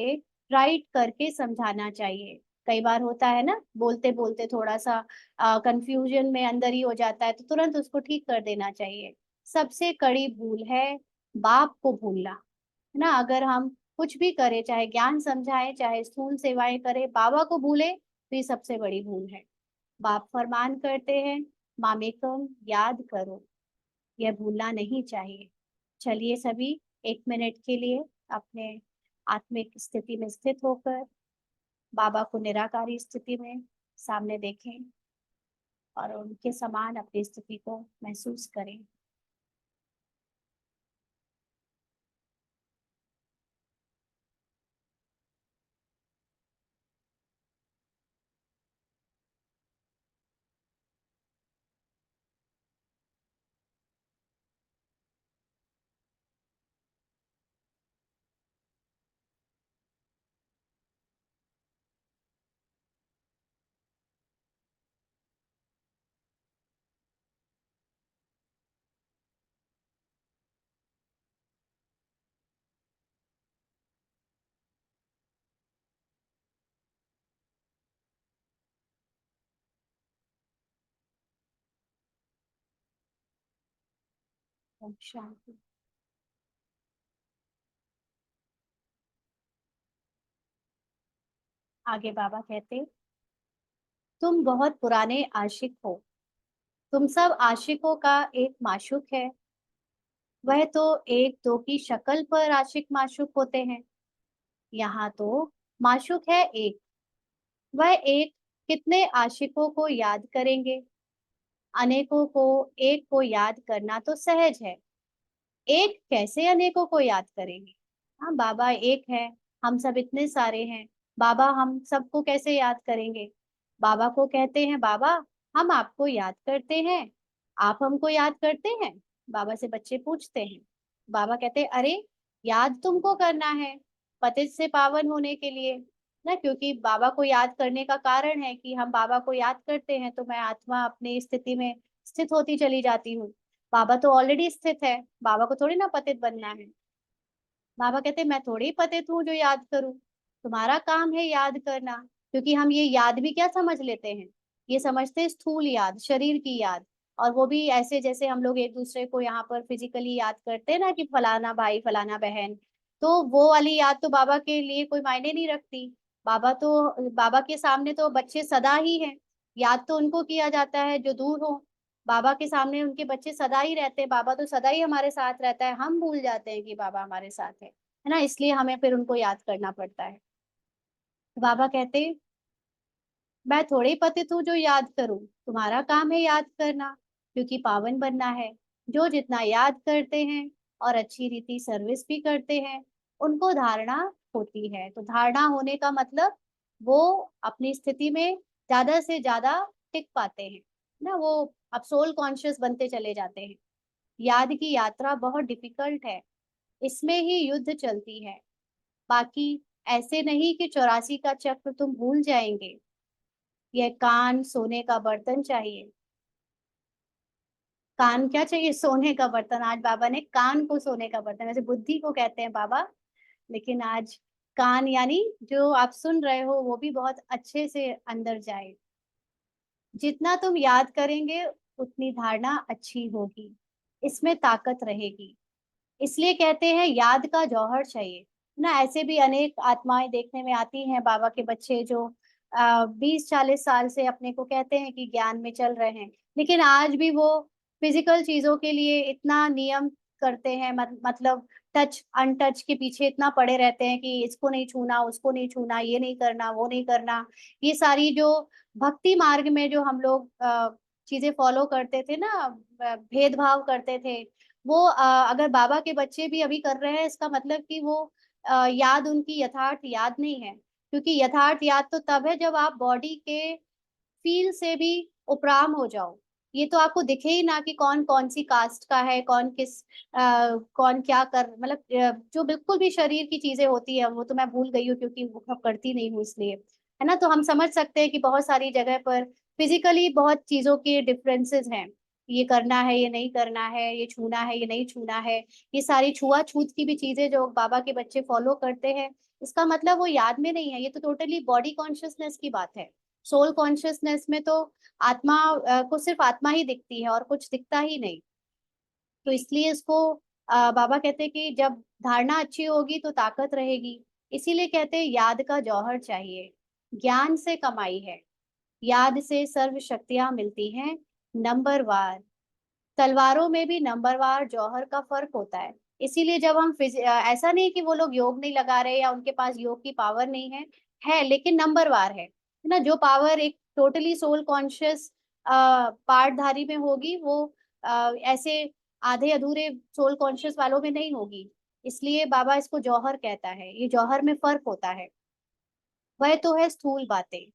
राइट करके समझाना चाहिए। कई बार होता है ना, बोलते बोलते थोड़ा सा कंफ्यूजन में अंदर ही हो जाता है, तो तुरंत उसको ठीक कर देना चाहिए। सबसे कड़ी भूल है बाप को भूलना, है ना। अगर हम कुछ भी करें, चाहे ज्ञान समझाएं चाहे स्थूल सेवाएं करें, बाबा को भूले तो ये सबसे बड़ी भूल है। बाप फरमान करते हैं, मामेकम याद करो, यह भूलना नहीं चाहिए। चलिए सभी 1 मिनट के लिए अपने आत्मिक स्थिति में स्थित होकर बाबा को निराकारी स्थिति में सामने देखें और उनके समान अपनी स्थिति को महसूस करें। ओम शांति। आगे बाबा कहते, तुम बहुत पुराने आशिक हो। तुम सब आशिकों का एक माशूक है। वह तो एक दो की शक्ल पर आशिक माशूक होते हैं। यहाँ तो माशूक है एक। वह एक कितने आशिकों को याद करेंगे। अनेकों को एक को याद करना तो सहज है। एक कैसे अनेकों को याद करेंगे। हाँ, बाबा एक है, हम सब इतने सारे हैं। बाबा हम सबको कैसे याद करेंगे। बाबा को कहते हैं, बाबा हम आपको याद करते हैं, आप हमको याद करते हैं। बाबा से बच्चे पूछते हैं। बाबा कहते हैं, अरे याद तुमको करना है पतित से पावन होने के लिए ना, क्योंकि बाबा को याद करने का कारण है कि हम बाबा को याद करते हैं तो मैं आत्मा अपनी स्थिति में स्थित होती चली जाती हूँ। बाबा तो ऑलरेडी स्थित है, बाबा को थोड़ी ना पतित बनना है। बाबा कहते मैं थोड़ी ही पतित हूँ जो याद करूं। तुम्हारा काम है याद करना। क्योंकि हम ये याद भी क्या समझ लेते हैं, ये समझते हैं स्थूल याद, शरीर की याद। और वो भी ऐसे जैसे हम लोग एक दूसरे को यहाँ पर फिजिकली याद करते हैं ना, कि फलाना भाई फलाना बहन। तो वो वाली याद तो बाबा के लिए कोई मायने नहीं रखती। बाबा के सामने तो बच्चे सदा ही हैं। याद तो उनको किया जाता है जो दूर हो। बाबा के सामने उनके बच्चे सदा ही रहते हैं, बाबा तो सदा ही हमारे साथ रहता है, हम भूल जाते हैं कि बाबा हमारे साथ है ना, इसलिए हमें फिर उनको याद करना पड़ता है। तो बाबा कहते, मैं थोड़े पतित हूँ जो याद करूं, तुम्हारा काम है याद करना, क्योंकि पावन बनना है। जो जितना याद करते हैं और अच्छी रीति सर्विस भी करते हैं, उनको धारणा होती है। तो धारणा होने का मतलब वो अपनी स्थिति में ज्यादा से ज्यादा टिक पाते हैं ना, वो अब सोल कॉन्शियस बनते चले जाते हैं। याद की यात्रा बहुत डिफिकल्ट है, इसमें ही युद्ध चलती है। बाकी ऐसे नहीं कि 84 का चक्र तुम भूल जाएंगे। यह कान सोने का बर्तन चाहिए। कान क्या चाहिए, सोने का बर्तन। आज बाबा ने कान को सोने का बर्तन, वैसे बुद्धि को कहते हैं बाबा, लेकिन आज कान यानी जो आप सुन रहे हो वो भी बहुत अच्छे से अंदर जाए। जितना तुम याद करेंगे उतनी धारणा अच्छी होगी, इसमें ताकत रहेगी। इसलिए कहते हैं याद का जौहर चाहिए ना। ऐसे भी अनेक आत्माएं देखने में आती हैं, बाबा के बच्चे जो 20-40 साल से अपने को कहते हैं कि ज्ञान में चल रहे हैं, लेकिन आज भी वो फिजिकल चीजों के लिए इतना नियम करते हैं, मतलब टच अनटच के पीछे इतना पड़े रहते हैं कि इसको नहीं छूना, उसको नहीं छूना, ये नहीं करना, वो नहीं करना। ये सारी जो भक्ति मार्ग में जो हम लोग चीजें फॉलो करते थे ना, भेदभाव करते थे, वो अगर बाबा के बच्चे भी अभी कर रहे हैं, इसका मतलब कि वो याद उनकी यथार्थ याद नहीं है। क्योंकि यथार्थ याद तो तब है जब आप बॉडी के फील से भी उपराम हो जाओ। ये तो आपको दिखे ही ना कि कौन कौन सी कास्ट का है, कौन क्या कर, मतलब जो बिल्कुल भी शरीर की चीजें होती है वो तो मैं भूल गई हूँ क्योंकि वो अब करती नहीं हूँ इसलिए, है ना। तो हम समझ सकते हैं कि बहुत सारी जगह पर फिजिकली बहुत चीजों के डिफरेंसेस हैं। ये करना है, ये नहीं करना है, ये छूना है, ये नहीं छूना है। ये सारी छुआछूत की भी चीजें जो बाबा के बच्चे फॉलो करते हैं, इसका मतलब वो याद में नहीं है। ये तो टोटली बॉडी कॉन्शियसनेस की बात है। सोल कॉन्शियसनेस में तो आत्मा को सिर्फ आत्मा ही दिखती है और कुछ दिखता ही नहीं। तो इसलिए इसको बाबा कहते हैं कि जब धारणा अच्छी होगी तो ताकत रहेगी। इसीलिए कहते हैं याद का जौहर चाहिए। ज्ञान से कमाई है, याद से सर्व शक्तियां मिलती हैं नंबरवार। तलवारों में भी नंबरवार जौहर का फर्क होता है। इसीलिए जब हम ऐसा नहीं कि वो लोग योग नहीं लगा रहे या उनके पास योग की पावर नहीं है लेकिन नंबरवार है ना। जो पावर एक टोटली सोल कॉन्शियस पार्टधारी में होगी, वो ऐसे आधे अधूरे सोल कॉन्शियस वालों में नहीं होगी। इसलिए बाबा इसको जौहर कहता है, ये जौहर में फर्क होता है। वह तो है स्थूल बातें,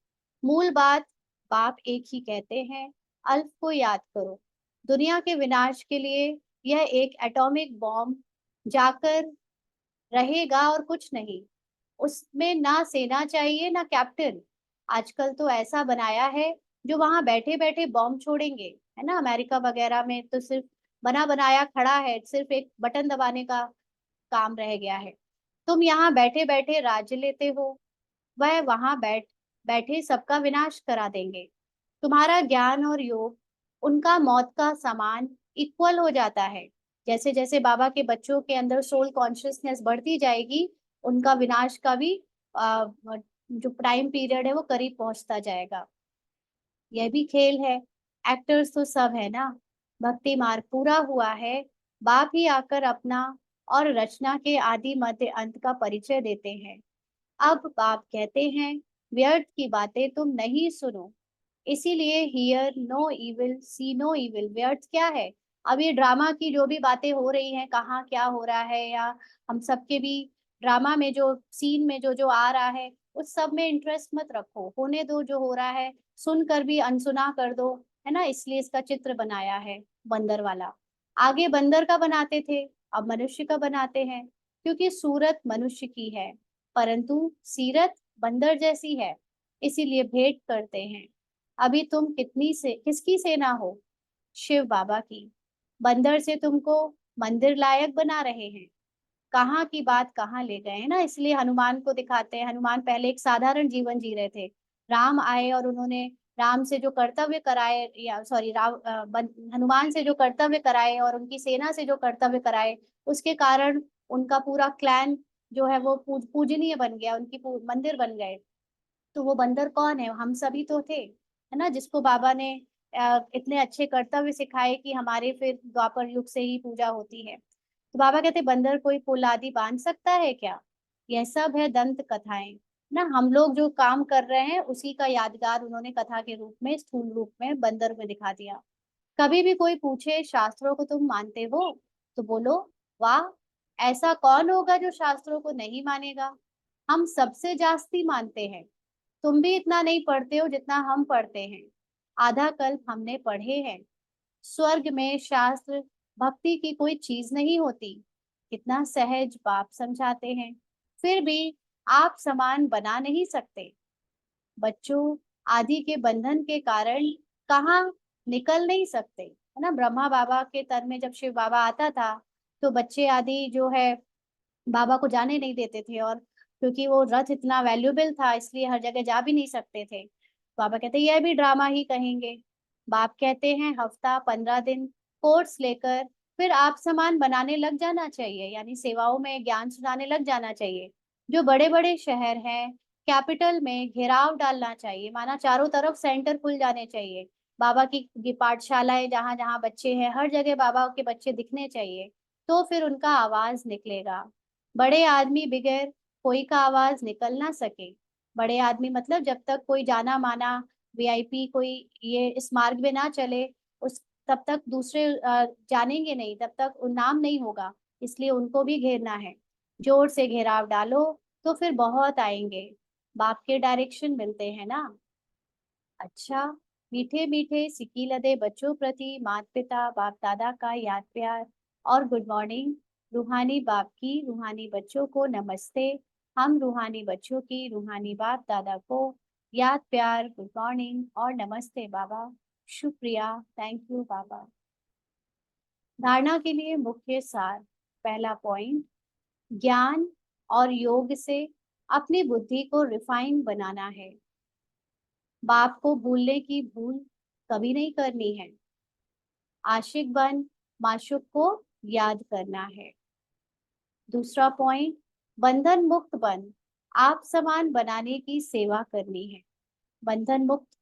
मूल बात बाप एक ही कहते हैं, अल्फ को याद करो। दुनिया के विनाश के लिए यह एक एटॉमिक बॉम्ब जाकर रहेगा और कुछ नहीं। उसमें ना सेना चाहिए ना कैप्टन। आजकल तो ऐसा बनाया है जो वहां बैठे बैठे बॉम्ब छोड़ेंगे, है ना। अमेरिका वगैरह में तो सिर्फ बना बनाया खड़ा है, सिर्फ एक बटन दबाने का काम रह गया है। तुम यहाँ बैठे बैठे राज्य लेते हो, वह वहां बैठे सबका विनाश करा देंगे। तुम्हारा ज्ञान और योग उनका मौत का समान इक्वल हो जाता है। जैसे जैसे बाबा के बच्चों के अंदर सोल कॉन्शियसनेस बढ़ती जाएगी, उनका विनाश का भी जो टाइम पीरियड है वो करीब पहुंचता जाएगा। यह भी खेल है, एक्टर्स तो सब है ना। भक्ति मार्ग पूरा हुआ है, बाप ही आकर अपना और रचना के आदि मध्य अंत का परिचय देते हैं। अब बाप कहते हैं व्यर्थ की बातें तुम नहीं सुनो, इसीलिए hear no evil see no evil. व्यर्थ क्या है? अब ये ड्रामा की जो भी बातें हो रही हैं, कहाँ क्या हो रहा है, या हम सबके भी ड्रामा में जो सीन में जो जो आ रहा है उस सब में इंटरेस्ट मत रखो, होने दो जो हो रहा है, सुनकर भी अनसुना कर दो, है ना। इसलिए इसका चित्र बनाया है बंदर वाला। आगे बंदर का बनाते थे, अब मनुष्य का बनाते हैं, क्योंकि सूरत मनुष्य की है परंतु सीरत बंदर जैसी है, इसीलिए भेंट करते हैं। अभी तुम कितनी से किसकी सेना हो? शिव बाबा की। बंदर से तुमको मंदिर लायक बना रहे हैं, कहाँ की बात कहाँ ले गए हैं ना। इसलिए हनुमान को दिखाते हैं, हनुमान पहले एक साधारण जीवन जी रहे थे, राम आए और उन्होंने राम से जो कर्तव्य कराए, या सॉरी हनुमान से जो कर्तव्य कराए और उनकी सेना से जो कर्तव्य कराए, उसके कारण उनका पूरा क्लैन जो है वो पूजनीय बन गया, उनकी मंदिर बन गए। तो वो बंदर कौन है? हम सभी तो थे, है ना, जिसको बाबा ने इतने अच्छे कर्तव्य सिखाए कि हमारे फिर द्वापर युग से ही पूजा होती है। तो बाबा कहते बंदर कोई पुल आदि बांध सकता है क्या? यह सब है दंत कथाएं ना। हम लोग जो काम कर रहे हैं उसी का यादगार उन्होंने कथा के रूप में, स्थूल रूप में बंदर में दिखा दिया। कभी भी कोई पूछे शास्त्रों को तुम मानते हो, तो बोलो वाह, ऐसा कौन होगा जो शास्त्रों को नहीं मानेगा। हम सबसे जास्ती मानते हैं। तुम भी इतना नहीं पढ़ते हो जितना हम पढ़ते हैं, आधा कल्प हमने पढ़े हैं। स्वर्ग में शास्त्र भक्ति की कोई चीज नहीं होती। कितना सहज बाप समझाते हैं, फिर भी आप समान बना नहीं सकते। बच्चों आदि के बंधन के कारण कहाँ निकल नहीं सकते, है ना। ब्रह्मा बाबा के तन में जब शिव बाबा आता था, तो बच्चे आदि जो है बाबा को जाने नहीं देते थे, और क्योंकि वो रथ इतना वैल्यूएबल था इसलिए हर जगह जा भी नहीं सकते थे। बाबा कहते यह भी ड्रामा ही कहेंगे। बाप कहते हैं हफ्ता 15 दिन कोर्स लेकर फिर आप समान बनाने लग जाना चाहिए, यानी सेवाओं में ज्ञान सुनाने लग जाना चाहिए। जो बड़े बड़े शहर हैं, कैपिटल में घेराव डालना चाहिए, माना चारों तरफ सेंटर खुल जाने चाहिए। बाबा की पाठशालाएं जहाँ जहाँ बच्चे हैं, हर जगह बाबा के बच्चे दिखने चाहिए, तो फिर उनका आवाज निकलेगा। बड़े आदमी बगैर कोई का आवाज निकल ना सके। बड़े आदमी मतलब जब तक कोई जाना माना वीआईपी कोई ये इस मार्ग में ना चले, उस तब तक दूसरे जानेंगे नहीं, तब तक नाम नहीं होगा। इसलिए उनको भी घेरना है। जोर से घेराव डालो तो फिर बहुत आएंगे। बाप के डायरेक्शन मिलते हैं ना। अच्छा, मीठे मीठे सिकी लदे बच्चों प्रति माता पिता बाप दादा का याद प्यार और गुड मॉर्निंग। रूहानी बाप की रूहानी बच्चों को नमस्ते। हम रूहानी बच्चों की रूहानी बाप दादा को याद प्यार, गुड मॉर्निंग और नमस्ते बाबा। शुक्रिया, थैंक यू बाबा। धारणा के लिए मुख्य सार। पहला पॉइंट, ज्ञान और योग से अपनी बुद्धि को रिफाइन बनाना है। बाप को भूलने की भूल कभी नहीं करनी है। आशिक बन माशूक को याद करना है। दूसरा पॉइंट, बंधन मुक्त बन आप समान बनाने की सेवा करनी है। बंधन मुक्त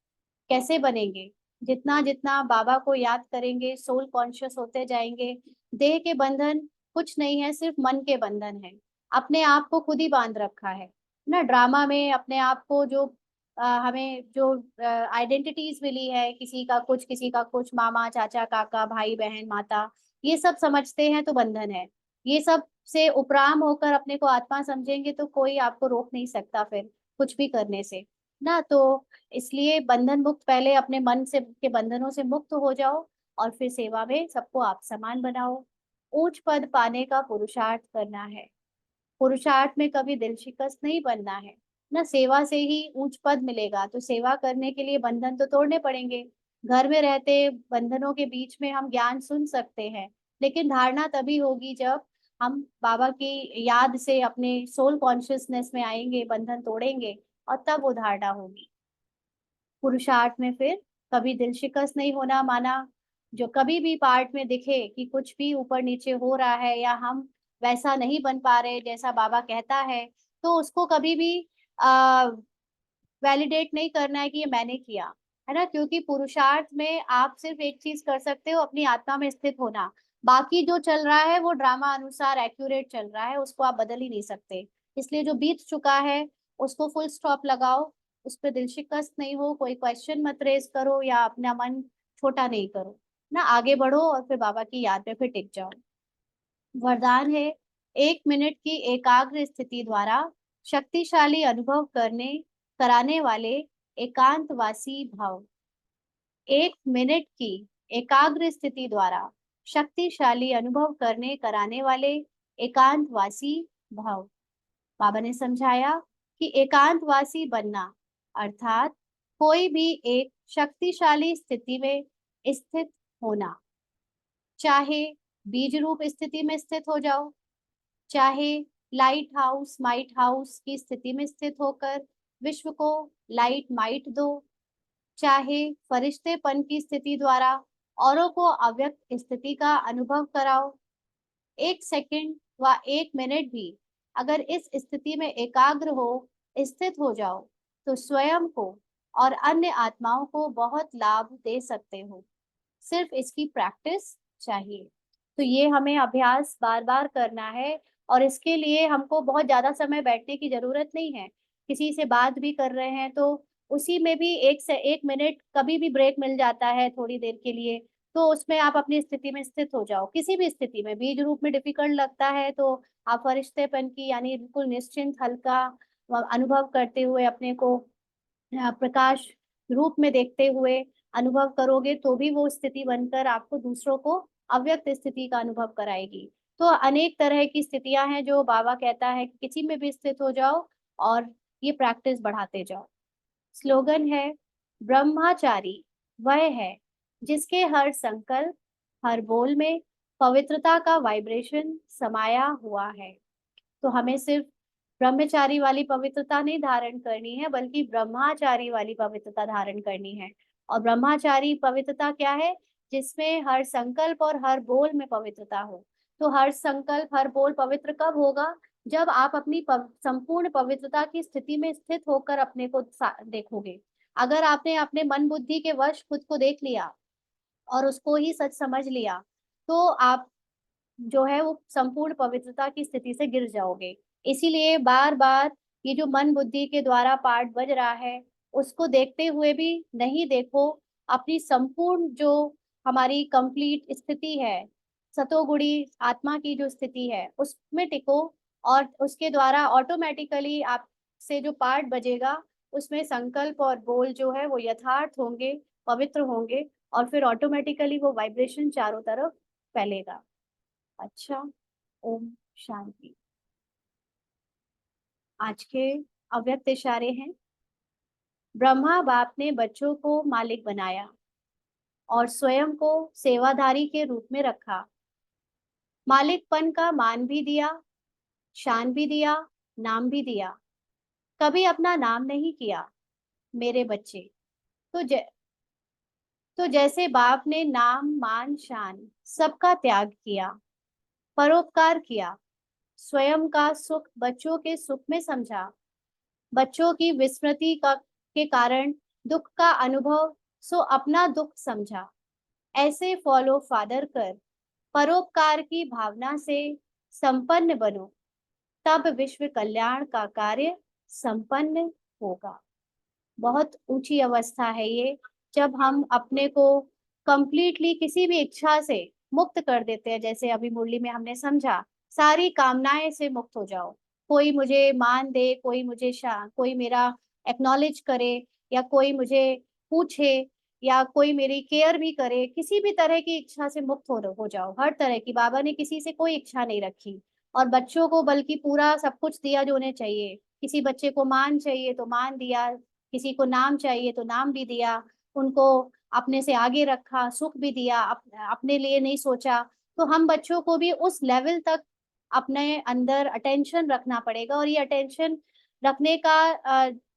कैसे बनेंगे? जितना जितना बाबा को याद करेंगे, सोल कॉन्शियस होते जाएंगे। देह के बंधन कुछ नहीं है, सिर्फ मन के बंधन है। अपने आप को खुद ही बांध रखा है ना, ड्रामा में अपने आप को जो हमें जो आइडेंटिटीज मिली है, किसी का कुछ किसी का कुछ, मामा चाचा काका भाई बहन माता, ये सब समझते हैं तो बंधन है। ये सब से उपराम होकर अपने को आत्मा समझेंगे तो कोई आपको रोक नहीं सकता फिर कुछ भी करने से ना। तो इसलिए बंधन मुक्त, पहले अपने मन से के बंधनों से मुक्त हो जाओ और फिर सेवा में सबको आप समान बनाओ। ऊंच पद पाने का पुरुषार्थ करना है। पुरुषार्थ में कभी दिल शिकस्त नहीं बनना है ना। सेवा से ही ऊंच पद मिलेगा, तो सेवा करने के लिए बंधन तो तोड़ने पड़ेंगे। घर में रहते बंधनों के बीच में हम ज्ञान सुन सकते हैं, लेकिन धारणा तभी होगी जब हम बाबा की याद से अपने सोल कॉन्शियसनेस में आएंगे, बंधन तोड़ेंगे, और तब वो धारणा होगी। पुरुषार्थ में फिर कभी दिल शिकस्त नहीं होना, माना जो कभी भी पार्ट में दिखे कि कुछ भी ऊपर नीचे हो रहा है या हम वैसा नहीं बन पा रहे जैसा बाबा कहता है, तो उसको कभी भी वैलिडेट नहीं करना है कि ये मैंने किया, है ना। क्योंकि पुरुषार्थ में आप सिर्फ एक चीज कर सकते हो, अपनी आत्मा में स्थित होना। बाकी जो चल रहा है वो ड्रामा अनुसार एक्यूरेट चल रहा है, उसको आप बदल ही नहीं सकते। इसलिए जो बीत चुका है उसको फुल स्टॉप लगाओ, उस पर दिल शिकस्त नहीं हो, कोई क्वेश्चन मत रेज करो या अपना मन छोटा नहीं करो ना, आगे बढ़ो और फिर बाबा की याद में फिर टिक जाओ। वरदान है, 1 मिनट की एकाग्र स्थिति द्वारा शक्तिशाली अनुभव करने कराने वाले एकांतवासी भाव। 1 मिनट की एकाग्र स्थिति द्वारा शक्तिशाली अनुभव करने कराने वाले एकांतवासी भाव। बाबा ने समझाया कि एकांतवासी बनना अर्थात कोई भी एक शक्तिशाली स्थिति में स्थित होना, चाहे बीज रूप स्थिति में स्थित हो जाओ, चाहे लाइट हाउस माइट हाउस की स्थिति में स्थित होकर विश्व को लाइट माइट दो, चाहे फरिश्तेपन की स्थिति द्वारा औरों को अव्यक्त स्थिति का अनुभव कराओ। 1 सेकंड व 1 मिनट भी अगर इस स्थिति में एकाग्र हो, स्थित हो जाओ, तो स्वयं को और अन्य आत्माओं को बहुत लाभ दे सकते हो। सिर्फ इसकी प्रैक्टिस चाहिए। तो ये हमें अभ्यास बार बार करना है, और इसके लिए हमको बहुत ज्यादा समय बैठने की जरूरत नहीं है। किसी से बात भी कर रहे हैं तो उसी में भी 1 मिनट कभी भी ब्रेक मिल जाता है थोड़ी देर के लिए, तो उसमें आप अपनी स्थिति में स्थित हो जाओ। किसी भी स्थिति में बीज रूप में डिफिकल्ट लगता है तो आप फरिश्तेपन की यानी बिल्कुल निश्चिंत हल्का अनुभव करते हुए अपने को प्रकाश रूप में देखते हुए अनुभव करोगे, तो भी वो स्थिति बनकर आपको दूसरों को अव्यक्त स्थिति का अनुभव कराएगी। तो अनेक तरह की स्थितियां हैं जो बाबा कहता है कि किसी में भी स्थित हो जाओ और ये प्रैक्टिस बढ़ाते जाओ। स्लोगन है, ब्रह्मचारी वह है जिसके हर संकल्प हर बोल में पवित्रता का वाइब्रेशन समाया हुआ है। तो हमें सिर्फ ब्रह्मचारी वाली पवित्रता नहीं धारण करनी है, बल्कि ब्रह्मचारी वाली पवित्रता धारण करनी है। और ब्रह्मचारी पवित्रता क्या है? जिसमें हर संकल्प और हर बोल में पवित्रता हो। तो हर संकल्प हर बोल पवित्र कब होगा? जब आप अपनी संपूर्ण पवित्रता की स्थिति में स्थित होकर अपने को देखोगे। अगर आपने अपने मन बुद्धि के वश खुद को देख लिया और उसको ही सच समझ लिया, तो आप जो है वो संपूर्ण पवित्रता की स्थिति से गिर जाओगे। इसीलिए बार बार ये जो मन बुद्धि के द्वारा पाठ बज रहा है, उसको देखते हुए भी नहीं देखो, अपनी संपूर्ण जो हमारी कंप्लीट स्थिति है, सतोगुणी आत्मा की जो स्थिति है उसमें टिको, और उसके द्वारा ऑटोमेटिकली आपसे जो पाठ बजेगा उसमें संकल्प और बोल जो है वो यथार्थ होंगे, पवित्र होंगे, और फिर ऑटोमेटिकली वो वाइब्रेशन चारों तरफ फैलेगा। अच्छा, ओम शांति। आज के अव्यक्त इशारे हैं। ब्रह्मा बाप ने बच्चों को मालिक बनाया और स्वयं को सेवाधारी के रूप में रखा। मालिकपन का मान भी दिया, शान भी दिया, नाम भी दिया। कभी अपना नाम नहीं किया मेरे बच्चे। तो तो जैसे बाप ने नाम मान शान सबका त्याग किया, परोपकार किया, स्वयं का सुख बच्चों के सुख में समझा, बच्चों की विस्मृति का के कारण दुख का अनुभव सो अपना दुख समझा, ऐसे फॉलो फादर कर परोपकार की भावना से संपन्न बनो, तब विश्व कल्याण का कार्य संपन्न होगा। बहुत ऊंची अवस्था है ये, जब हम अपने को कंप्लीटली किसी भी इच्छा से मुक्त कर देते हैं। जैसे अभी मुरली में हमने समझा, सारी कामनाएं से मुक्त हो जाओ। कोई मुझे मान दे, कोई मुझे कोई मेरा एक्नॉलेज करे, या कोई मुझे पूछे, या कोई मेरी केयर भी करे, किसी भी तरह की इच्छा से मुक्त हो जाओ। हर तरह की, बाबा ने किसी से कोई इच्छा नहीं रखी, और बच्चों को बल्कि पूरा सब कुछ दिया जो उन्हें चाहिए। किसी बच्चे को मान चाहिए तो मान दिया, किसी को नाम चाहिए तो नाम भी दिया, उनको अपने से आगे रखा, सुख भी दिया, अपने लिए नहीं सोचा। तो हम बच्चों को भी उस लेवल तक अपने अंदर अटेंशन रखना पड़ेगा, और ये अटेंशन रखने का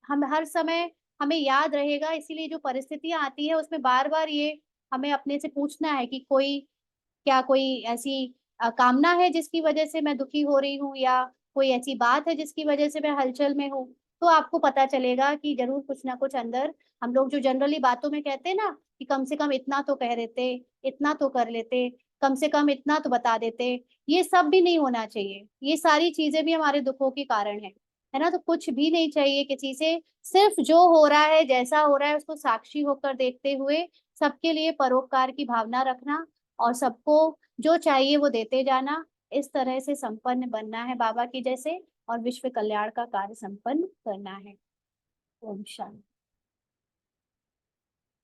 हम हर समय हमें याद रहेगा। इसीलिए जो परिस्थितियां आती है उसमें बार बार ये हमें अपने से पूछना है कि क्या कोई ऐसी कामना है जिसकी वजह से मैं दुखी हो रही हूँ, या कोई ऐसी बात है जिसकी वजह से मैं हलचल में हूँ। तो आपको पता चलेगा कि जरूर कुछ ना कुछ अंदर, हम लोग जो जनरली बातों में कहते हैं ना कि कम से कम इतना तो कह देते, इतना तो कर लेते, कम से कम इतना तो बता देते, ये सब भी नहीं होना चाहिए। ये सारी चीजें भी हमारे दुखों के कारण है ना। तो कुछ भी नहीं चाहिए किसी से, सिर्फ जो हो रहा है, जैसा हो रहा है, उसको साक्षी होकर देखते हुए सबके लिए परोपकार की भावना रखना, और सबको जो चाहिए वो देते जाना। इस तरह से संपन्न बनना है बाबा की जैसे, और विश्व कल्याण का कार्य संपन्न करना है। ओम शांति।